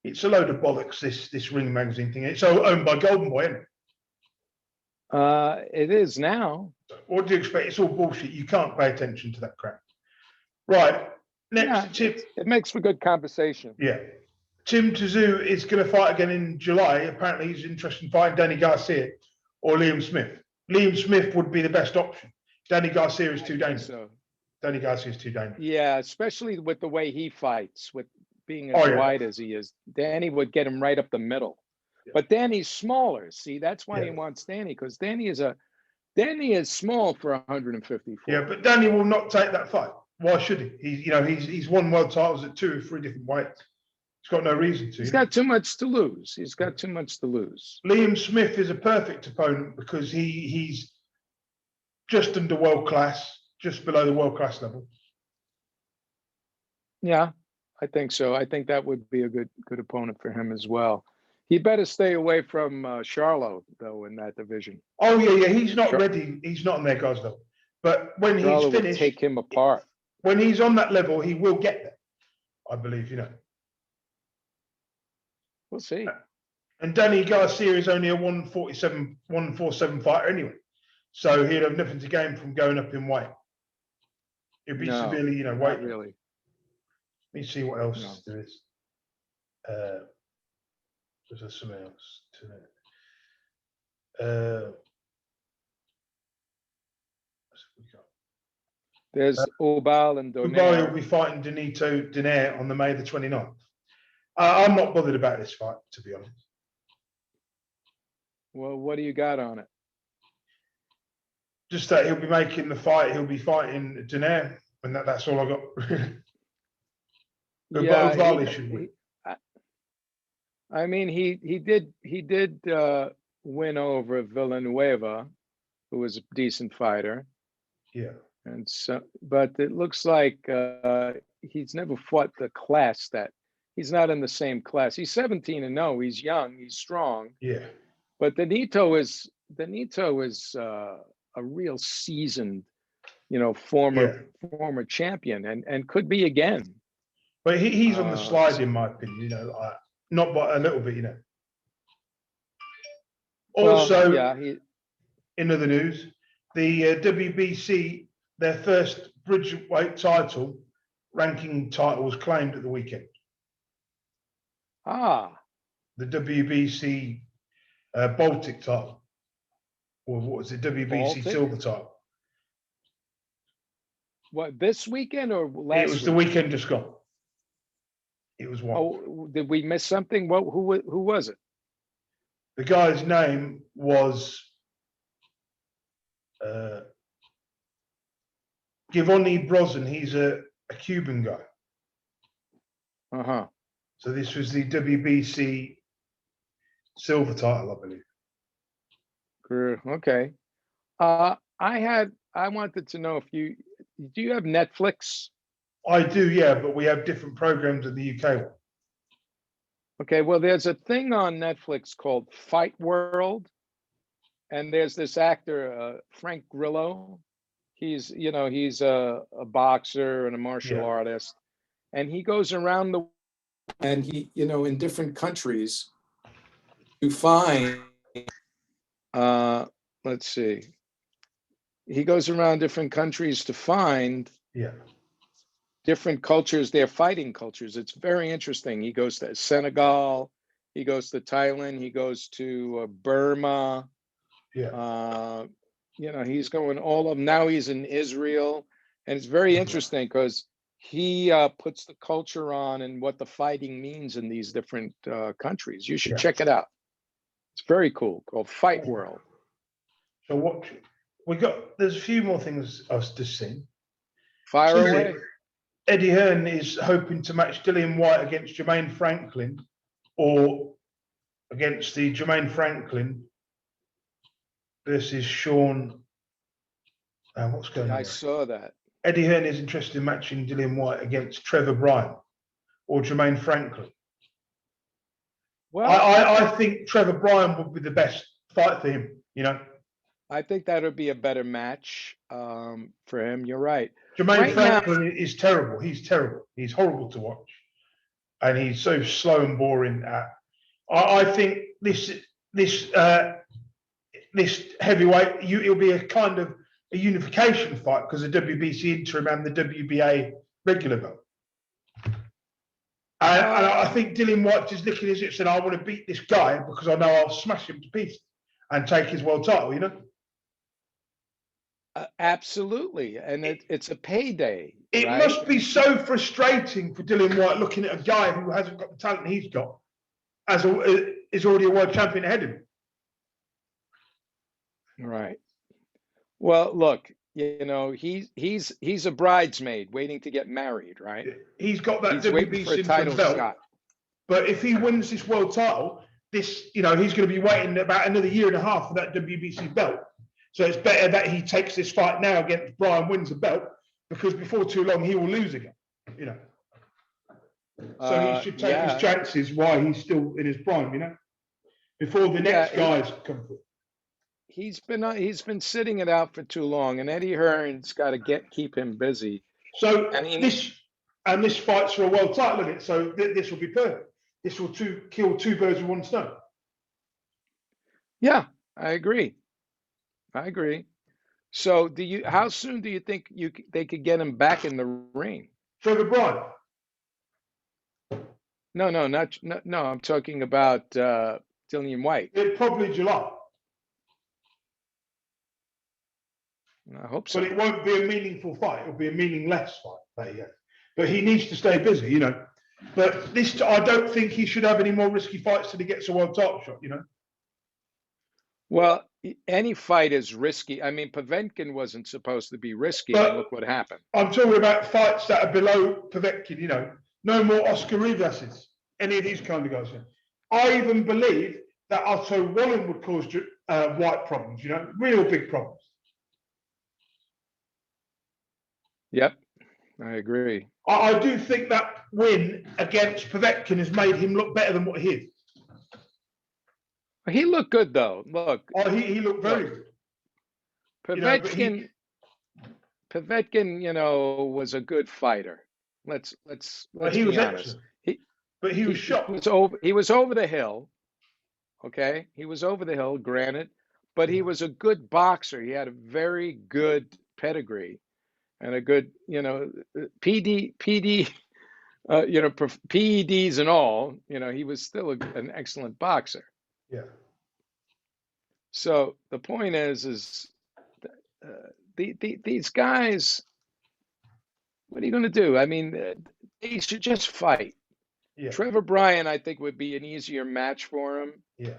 A: It's a load of bollocks, this Ring Magazine thing. It's owned by Golden Boy, isn't it?
B: It is now.
A: What do you expect? It's all bullshit. You can't pay attention to that crap. Right. Next, Tim.
B: It makes for good conversation.
A: Yeah. Tim Tszyu is going to fight again in July. Apparently, he's interested in fighting Danny Garcia or Liam Smith. Liam Smith would be the best option. Danny Garcia is too dangerous.
B: So.
A: Danny Garcia is too dangerous.
B: Yeah, especially with the way he fights, with being as wide as he is. Danny would get him right up the middle. Yeah. But Danny's smaller. See, that's why he wants Danny, because Danny is small for 154.
A: Yeah, but Danny will not take that fight. Why should he? He's won world titles at 2 or 3 different weights. He's got no reason to.
B: He's got too much to lose. He's got too much to lose.
A: Liam Smith is a perfect opponent because he's just under world class, just below the world class level.
B: Yeah, I think so. I think that would be a good opponent for him as well. He better stay away from Charlo, though, in that division.
A: Oh, yeah. He's not ready. He's not on their guys, though. But when
B: Charlo
A: he's finished,
B: take him apart.
A: When he's on that level, he will get there, I believe, you know.
B: We'll see.
A: And Danny Garcia is only a 147 fighter anyway. So he'd have nothing to gain from going up in weight. He'd be severely, weight.
B: Not really.
A: Let me see what else there is. Was there something else to that?
B: There's Obal and Donaire.
A: Obal will be fighting Donito Donaire on the May the 29th. I'm not bothered about this fight, to be honest.
B: Well, what do you got on it?
A: Just that he'll be making the fight. He'll be fighting Donaire, and that's all I got.
B: Yeah,
A: Obal should win.
B: I mean, he did win over Villanueva, who was a decent fighter.
A: Yeah.
B: And so, but it looks like he's never fought the class that he's not in the same class. He's 17-0. He's young. He's strong.
A: Yeah.
B: But Donito is a real seasoned, former champion and could be again.
A: But he's on the slide, in my opinion. Not by a little bit, Also, in other news, the WBC, their first bridgeweight title, ranking title was claimed at the weekend.
B: The
A: WBC Baltic title. Or what was it? WBC
B: Baltic?
A: silver title.
B: What, this weekend or
A: It
B: last
A: was the
B: week?
A: weekend just gone. It was one.
B: Oh, did we miss something? What? Who was it?
A: The guy's name was uh, Giovanni Brozin. He's a Cuban guy.
B: Uh-huh.
A: So this was the WBC silver title, I believe.
B: Okay. I wanted to know if do you have Netflix?
A: I do, yeah, but we have different programs in the UK one.
B: Okay, well, there's a thing on Netflix called Fight World, and there's this actor, Frank Grillo. He's a boxer and a martial
A: Yeah.
B: artist, and he goes around the and he, in different countries to find. Let's see. He goes around different countries to find
A: Yeah.
B: different cultures, their fighting cultures. It's very interesting. He goes to Senegal, he goes to Thailand, he goes to Burma.
A: Yeah.
B: He's going all of them. Now he's in Israel, and it's very interesting because he puts the culture on and what the fighting means in these different countries. You should
A: Yeah.
B: check it out. It's very cool, called Fight World.
A: So what we got? There's a few more things I've just seen.
B: Fire
A: So
B: away.
A: Eddie Hearn is hoping to match Dillian White against Jermaine Franklin, or against the Jermaine Franklin versus Sean. What's going on?
B: I saw that.
A: Eddie Hearn is interested in matching Dillian White against Trevor Bryan or Jermaine Franklin.
B: Well,
A: I think Trevor Bryan would be the best fight for him.
B: I think that would be a better match for him. You're right.
A: Jermaine
B: Right
A: Franklin is terrible. He's terrible. He's horrible to watch, and he's so slow and boring. I think this heavyweight, it'll be a kind of a unification fight because the WBC interim and the WBA regular belt. And I think Dillian White is looking at it saying, I want to beat this guy because I know I'll smash him to pieces and take his world title,
B: Absolutely, and it's a payday.
A: It
B: right?
A: must be so frustrating for Dillian White looking at a guy who hasn't got the talent he's got, is already a world champion ahead of him.
B: Right. Well, look, he's a bridesmaid waiting to get married, right?
A: He's got that
B: He's waiting for a
A: WBC
B: title
A: belt.
B: shot.
A: But if he wins this world title, he's going to be waiting about another year and a half for that WBC belt. So it's better that he takes this fight now against Bryan, wins the belt, because before too long he will lose again. So he should take his chances while he's still in his prime. Before the next guys come through.
B: He's been sitting it out for too long, and Eddie Hearn's got to keep him busy.
A: So this fight's for a world title, isn't it? So this will be perfect. This will kill two birds with one stone.
B: Yeah, I agree. So, how soon do you think they could get him back in the ring?
A: Trevor Bryan.
B: No, I'm talking about Dillian White.
A: Probably July.
B: I hope so.
A: But it won't be a meaningful fight. It'll be a meaningless fight. But he needs to stay busy, But I don't think he should have any more risky fights till he gets a world title shot,
B: Well, any fight is risky. I mean, Povetkin wasn't supposed to be risky, and look what happened.
A: I'm talking about fights that are below Povetkin, No more Oscar Rivases, any of these kind of guys. I even believe that Otto Wallen would cause White problems, real big problems.
B: Yep, I agree.
A: I do think that win against Povetkin has made him look better than what he is.
B: He looked good, though. Look.
A: He looked very good.
B: Povetkin, was a good fighter. Let's be honest.
A: But he was shot.
B: He was over the hill. Okay, he was over the hill, granted, but he was a good boxer. He had a very good pedigree and a good, PEDs and all. He was still an excellent boxer.
A: Yeah.
B: So the point is these guys, What are you going to do? I mean, he should just fight.
A: Yeah,
B: Trevor Bryan, I think, would be an easier match for him
A: yeah,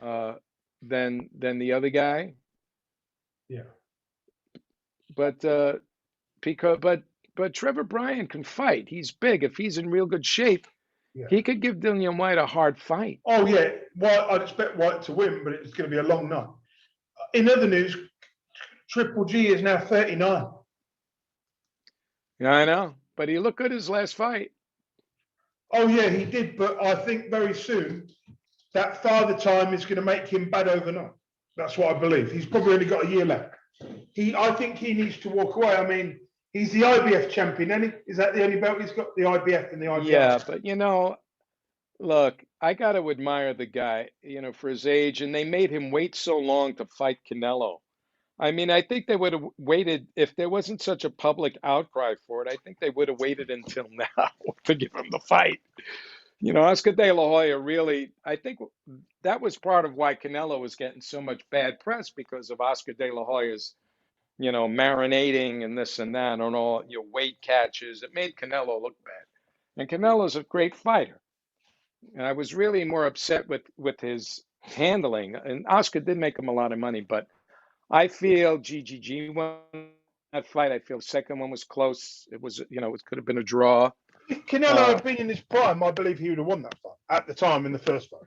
B: uh, than the other guy.
A: yeah,
B: But because but Trevor Bryan can fight. He's big. If he's in real good shape,
A: yeah.
B: he could give Dillian White a hard fight.
A: Oh yeah, White. I'd expect White to win, but it's going to be a long night. In other news, Triple G is now 39.
B: Yeah, I know. But he looked good his last fight.
A: Oh yeah, he did, but I think very soon that father time is going to make him bad overnight. That's what I believe. He's probably only got a year left. I think he needs to walk away. I mean, he's the IBF champion, isn't he? Is that the only belt he's got? The IBF and the
B: Yeah,
A: IBF.
B: but look, I got to admire the guy, for his age, and they made him wait so long to fight Canelo. I mean, I think they would have waited if there wasn't such a public outcry for it. I think they would have waited until now to give him the fight. Oscar De La Hoya really, I think that was part of why Canelo was getting so much bad press because of Oscar De La Hoya's, marinating and this and that and all your weight catches. It made Canelo look bad. And Canelo's a great fighter. And I was really more upset with his handling. And Oscar did make him a lot of money, but I feel GGG won that fight. I feel the second one was close. It was, it could have been a draw.
A: If Canelo had been in his prime, I believe he would have won that fight at the time in the first fight.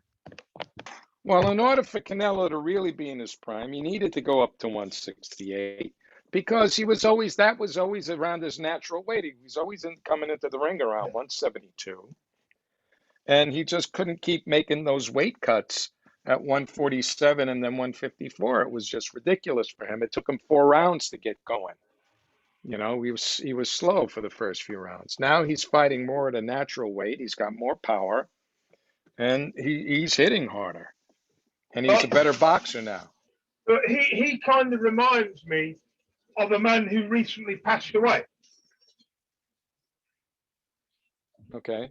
B: Well, in order for Canelo to really be in his prime, he needed to go up to 168 because that was always around his natural weight. He was always coming into the ring around 172. And he just couldn't keep making those weight cuts at 147 and then 154. It was just ridiculous for him. It took him 4 rounds to get going. He was slow for the first few rounds. Now he's fighting more at a natural weight. He's got more power, and he's hitting harder. And he's a better boxer now.
A: But he kind of reminds me of a man who recently passed away.
B: Okay.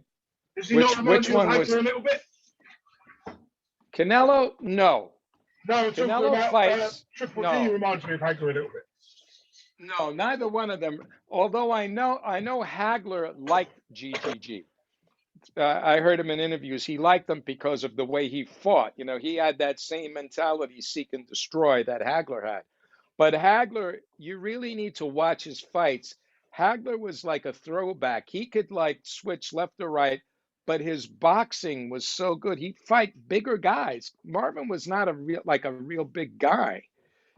A: Does he not remind
B: which
A: you of
B: one was
A: Hagler a little bit?
B: Canelo? No.
A: No, I'm talking
B: Canelo
A: about
B: fights.
A: Triple
B: No.
A: G reminds me of Hagler a little bit.
B: No, neither one of them. Although I know Hagler liked GGG. I heard him in interviews. He liked them because of the way he fought. He had that same mentality, seek and destroy, that Hagler had. But Hagler, you really need to watch his fights. Hagler was like a throwback. He could switch left or right, but his boxing was so good. He'd fight bigger guys. Marvin was not a real big guy,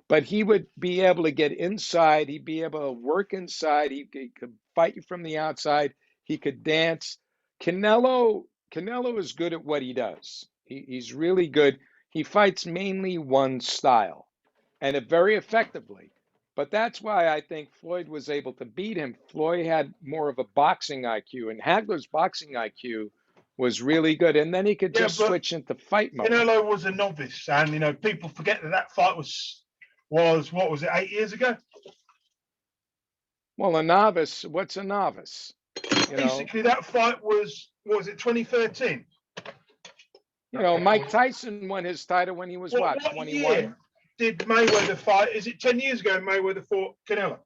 B: but he would be able to get inside. He'd be able to work inside. He could fight you from the outside. He could dance. Canelo is good at what he does. He's really good. He fights mainly one style, and it very effectively. But that's why I think Floyd was able to beat him. Floyd had more of a boxing IQ, and Hagler's boxing IQ was really good. And then he could just switch into fight mode.
A: Canelo was a novice, and people forget that fight was what was it, 8 years ago?
B: Well, a novice. What's a novice?
A: Basically, that fight was, what was it, 2013?
B: Mike Tyson won his title when he was what 21?
A: Year did Mayweather fight? Is it 10 years ago Mayweather fought Canelo?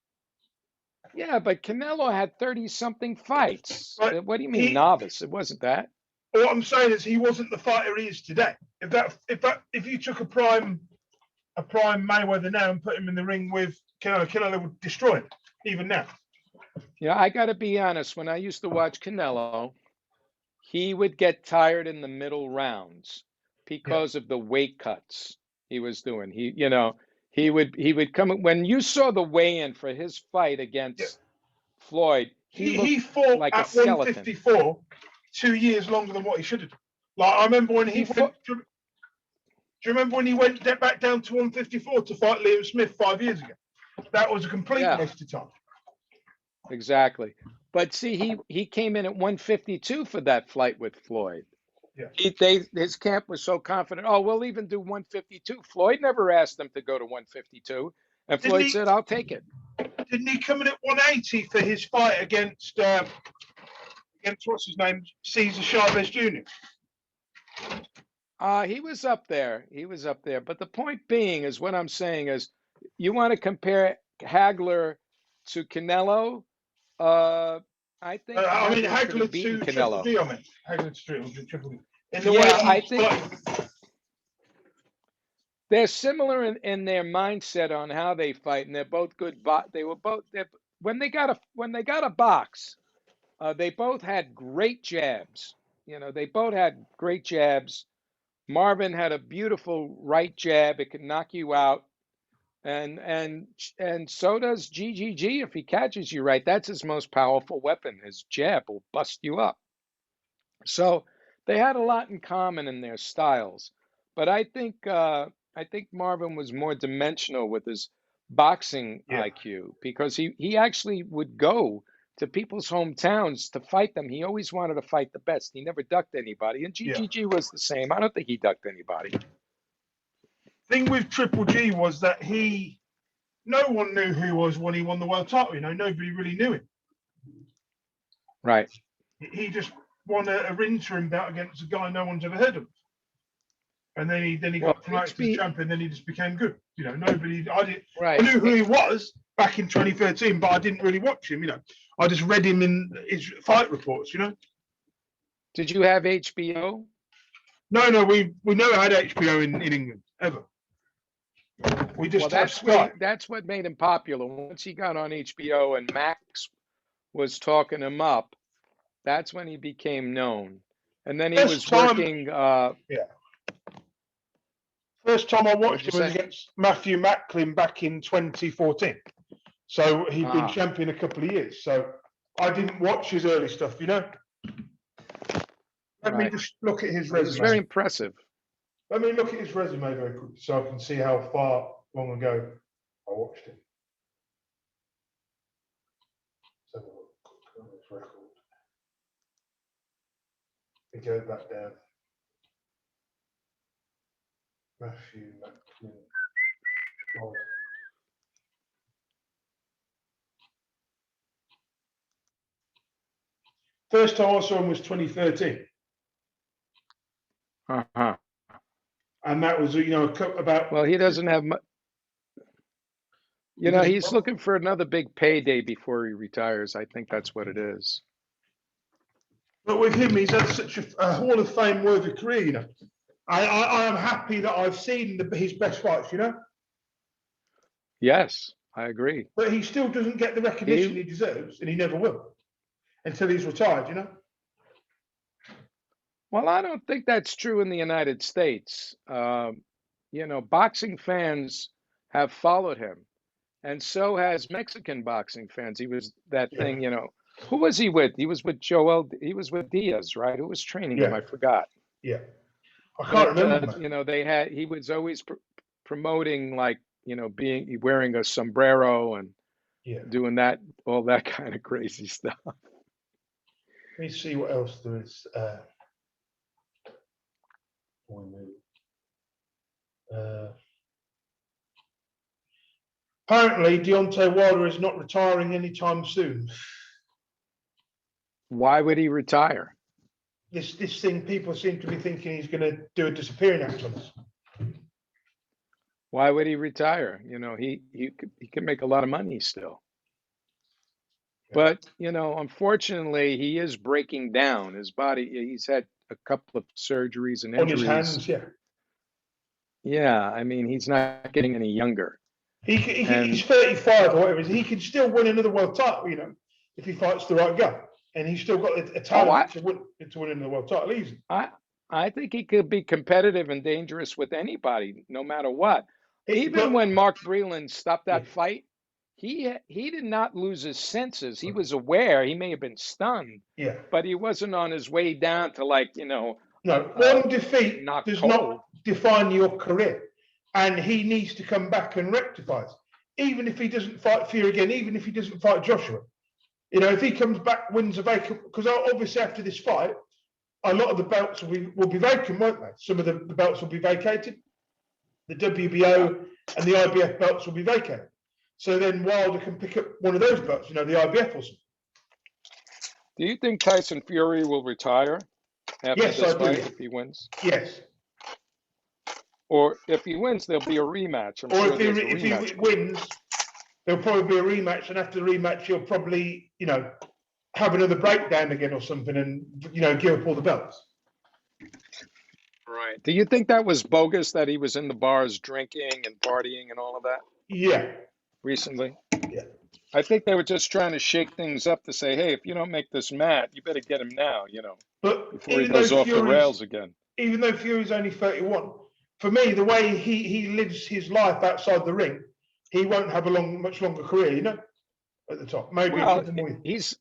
B: Yeah, but Canelo had 30-something fights.
A: But
B: what do you mean novice? It wasn't that.
A: What I'm saying is he wasn't the fighter he is today. If you took a prime Mayweather now and put him in the ring with Canelo would destroy him, even now.
B: I got to be honest. When I used to watch Canelo, he would get tired in the middle rounds because of the weight cuts he was doing. He would come when you saw the weigh-in for his fight against Floyd. He fought like
A: at
B: a skeleton.
A: 154 2 years longer than what he should have done. Like I remember when he went. Do you remember when he went back down to 154 to fight Liam Smith 5 years ago? That was a complete waste of time.
B: Exactly. But see, he came in at 152 for that fight with Floyd.
A: Yeah.
B: His camp was so confident. Oh, we'll even do 152. Floyd never asked them to go to 152, and Floyd said, "I'll take it."
A: Didn't he come in at 180 for his fight against what's his name, Cesar Chavez Jr.?
B: He was up there. But the point being is, what I'm saying is, you want to compare Hagler to Canelo. I think
A: I mean,
B: Hagler should
A: Hagler
B: have beaten
A: to Triple
B: Canelo.
A: G, I meant. Hagler to Triple G. In the way
B: Yeah,
A: he
B: I think
A: started.
B: they're similar in their mindset on how they fight, and they're both good. They were both when they got a box. They both had great jabs. They both had great jabs. Marvin had a beautiful right jab; it could knock you out, and so does GGG if he catches you right. That's his most powerful weapon. His jab will bust you up. So they had a lot in common in their styles, but I think Marvin was more dimensional with his boxing
A: Yeah,
B: IQ because he actually would go to people's hometowns to fight them. He always wanted to fight the best. He never ducked anybody, and
A: yeah.
B: GGG was the same. I don't think he ducked anybody.
A: Thing with Triple G was that no one knew who he was when he won the world title. Nobody really knew him.
B: Right.
A: He just won a interim bout against a guy no one's ever heard of. And then he
B: Well,
A: got promoted to champion. Then he just became good. Nobody. I
B: right.
A: knew who he was back in 2013, but I didn't really watch him. I just read him in his fight reports.
B: Did you have HBO?
A: No, we never had HBO in England ever. We just had Sky.
B: That's what made him popular. Once he got on HBO and Max was talking him up, that's when he became known. And then he was
A: First time,
B: working.
A: yeah. First time I
B: What'd
A: watched
B: you
A: him was
B: say?
A: against Matthew Macklin back in 2014. So he'd been
B: Ah,
A: champion a couple of years. So I didn't watch his early stuff. Let me
B: right.
A: just look at his
B: He was very
A: resume.
B: impressive.
A: Let me look at his resume very quickly so I can see how long ago I watched him. Let's have a look on his record. We go back down. Matthew Macklin. Oh. First time I saw him was 2013.
B: Uh-huh.
A: And that was, about.
B: Well, he doesn't have much. He's looking for another big payday before he retires. I think that's what it is.
A: But with him, he's had such a Hall of Fame worthy career. I am happy that I've seen his best fights.
B: Yes, I agree.
A: But he still doesn't get the recognition he deserves, and he never will until he's retired.
B: Well, I don't think that's true in the United States. Boxing fans have followed him, and so has Mexican boxing fans. He was that
A: Yeah,
B: thing, who was he with? He was with he was with Diaz, right? Who was training him?
A: yeah,
B: I forgot.
A: yeah. I can't
B: But
A: remember, man.
B: he was always promoting like, being wearing a sombrero and
A: Yeah.
B: doing that, all that kind of crazy stuff.
A: Let me see what else there is. Apparently, Deontay Wilder is not retiring anytime soon.
B: Why would he retire?
A: This thing, people seem to be thinking he's going to do a disappearing act on us.
B: Why would he retire? He could make a lot of money still. But, unfortunately, he is breaking down. His body, he's had a couple of surgeries and
A: On his
B: injuries.
A: hands, yeah.
B: Yeah, I mean, he's not getting any younger.
A: He's 35 or whatever. He can still win another world title, if he fights the right guy. And he's still got a talent to win another world title easy.
B: I think he could be competitive and dangerous with anybody, no matter what. Even when Mark Breland stopped that fight, he did not lose his senses. He was aware. He may have been stunned, but he wasn't on his way down to
A: No, one defeat does
B: cold.
A: not define your career, and he needs to come back and rectify it. Even if he doesn't fight Fury again, even if he doesn't fight Joshua, if he comes back, wins a vacant, because obviously after this fight, a lot of the belts will be vacant, won't they? Some of the belts will be vacated. The WBO and the IBF belts will be vacated. So then Wilder can pick up one of those belts, the IBF or something.
B: Do you think Tyson Fury will retire after this fight if he wins?
A: Yes.
B: Or if he wins, there'll be a rematch.
A: If he wins, there'll probably be a rematch, and after the rematch, he'll probably, have another breakdown again or something, and give up all the belts.
B: Right. Do you think that was bogus that he was in the bars drinking and partying and all of that
A: Yeah,
B: recently?
A: yeah.
B: I think they were just trying to shake things up to say, hey, if you don't make this Matt, you better get him now,
A: But
B: before he goes off the rails again.
A: even though Fury's only 31, for me, the way he lives his life outside the ring, he won't have a much longer career, at the top. Maybe a
B: Well,
A: couple more years.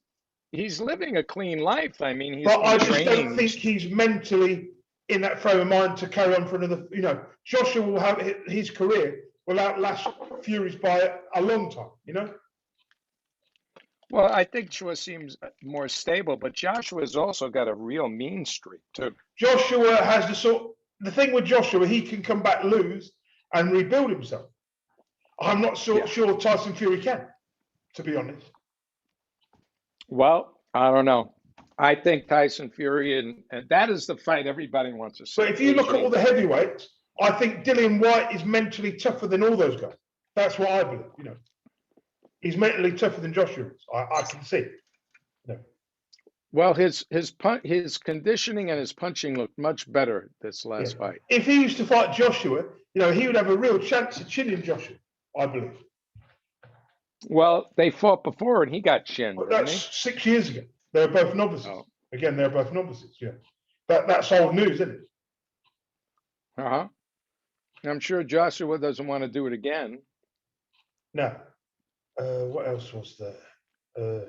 B: he's living a clean life. I mean, he's
A: But
B: been
A: I just
B: training.
A: don't think he's mentally in that frame of mind to carry on for another. Joshua will have his career will outlast Fury's by a long time.
B: Well, I think Joshua seems more stable, but Joshua's also got a real mean streak too.
A: Joshua has the thing with Joshua, he can come back, lose, and rebuild himself. I'm not sure Tyson Fury can, to be honest.
B: Well, I don't know. I think Tyson Fury, and that is the fight everybody wants to see.
A: But if you look at all the heavyweights, I think Dillian White is mentally tougher than all those guys. That's what I believe. He's mentally tougher than Joshua is. I can see.
B: Well, his conditioning and his punching looked much better this last fight.
A: If he used to fight Joshua, he would have a real chance of chinning Joshua, I believe.
B: Well, they fought before and he got chinned.
A: But that's 6 years ago. They were both novices. Oh. Again, they're both novices. Yeah, that's old news, isn't it?
B: I'm sure Joshua doesn't want to do it again.
A: No. What else was there?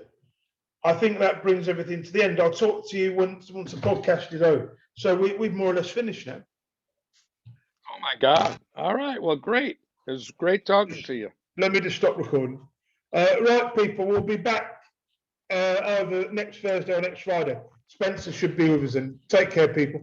A: I think that brings everything to the end. I'll talk to you once the podcast is over. So we've more or less finished now.
B: Oh my God! All right. Well, great. It was great talking to you.
A: Let me just stop recording. Right, people. We'll be back either next Thursday or next Friday. Spencer should be with us, and take care, people.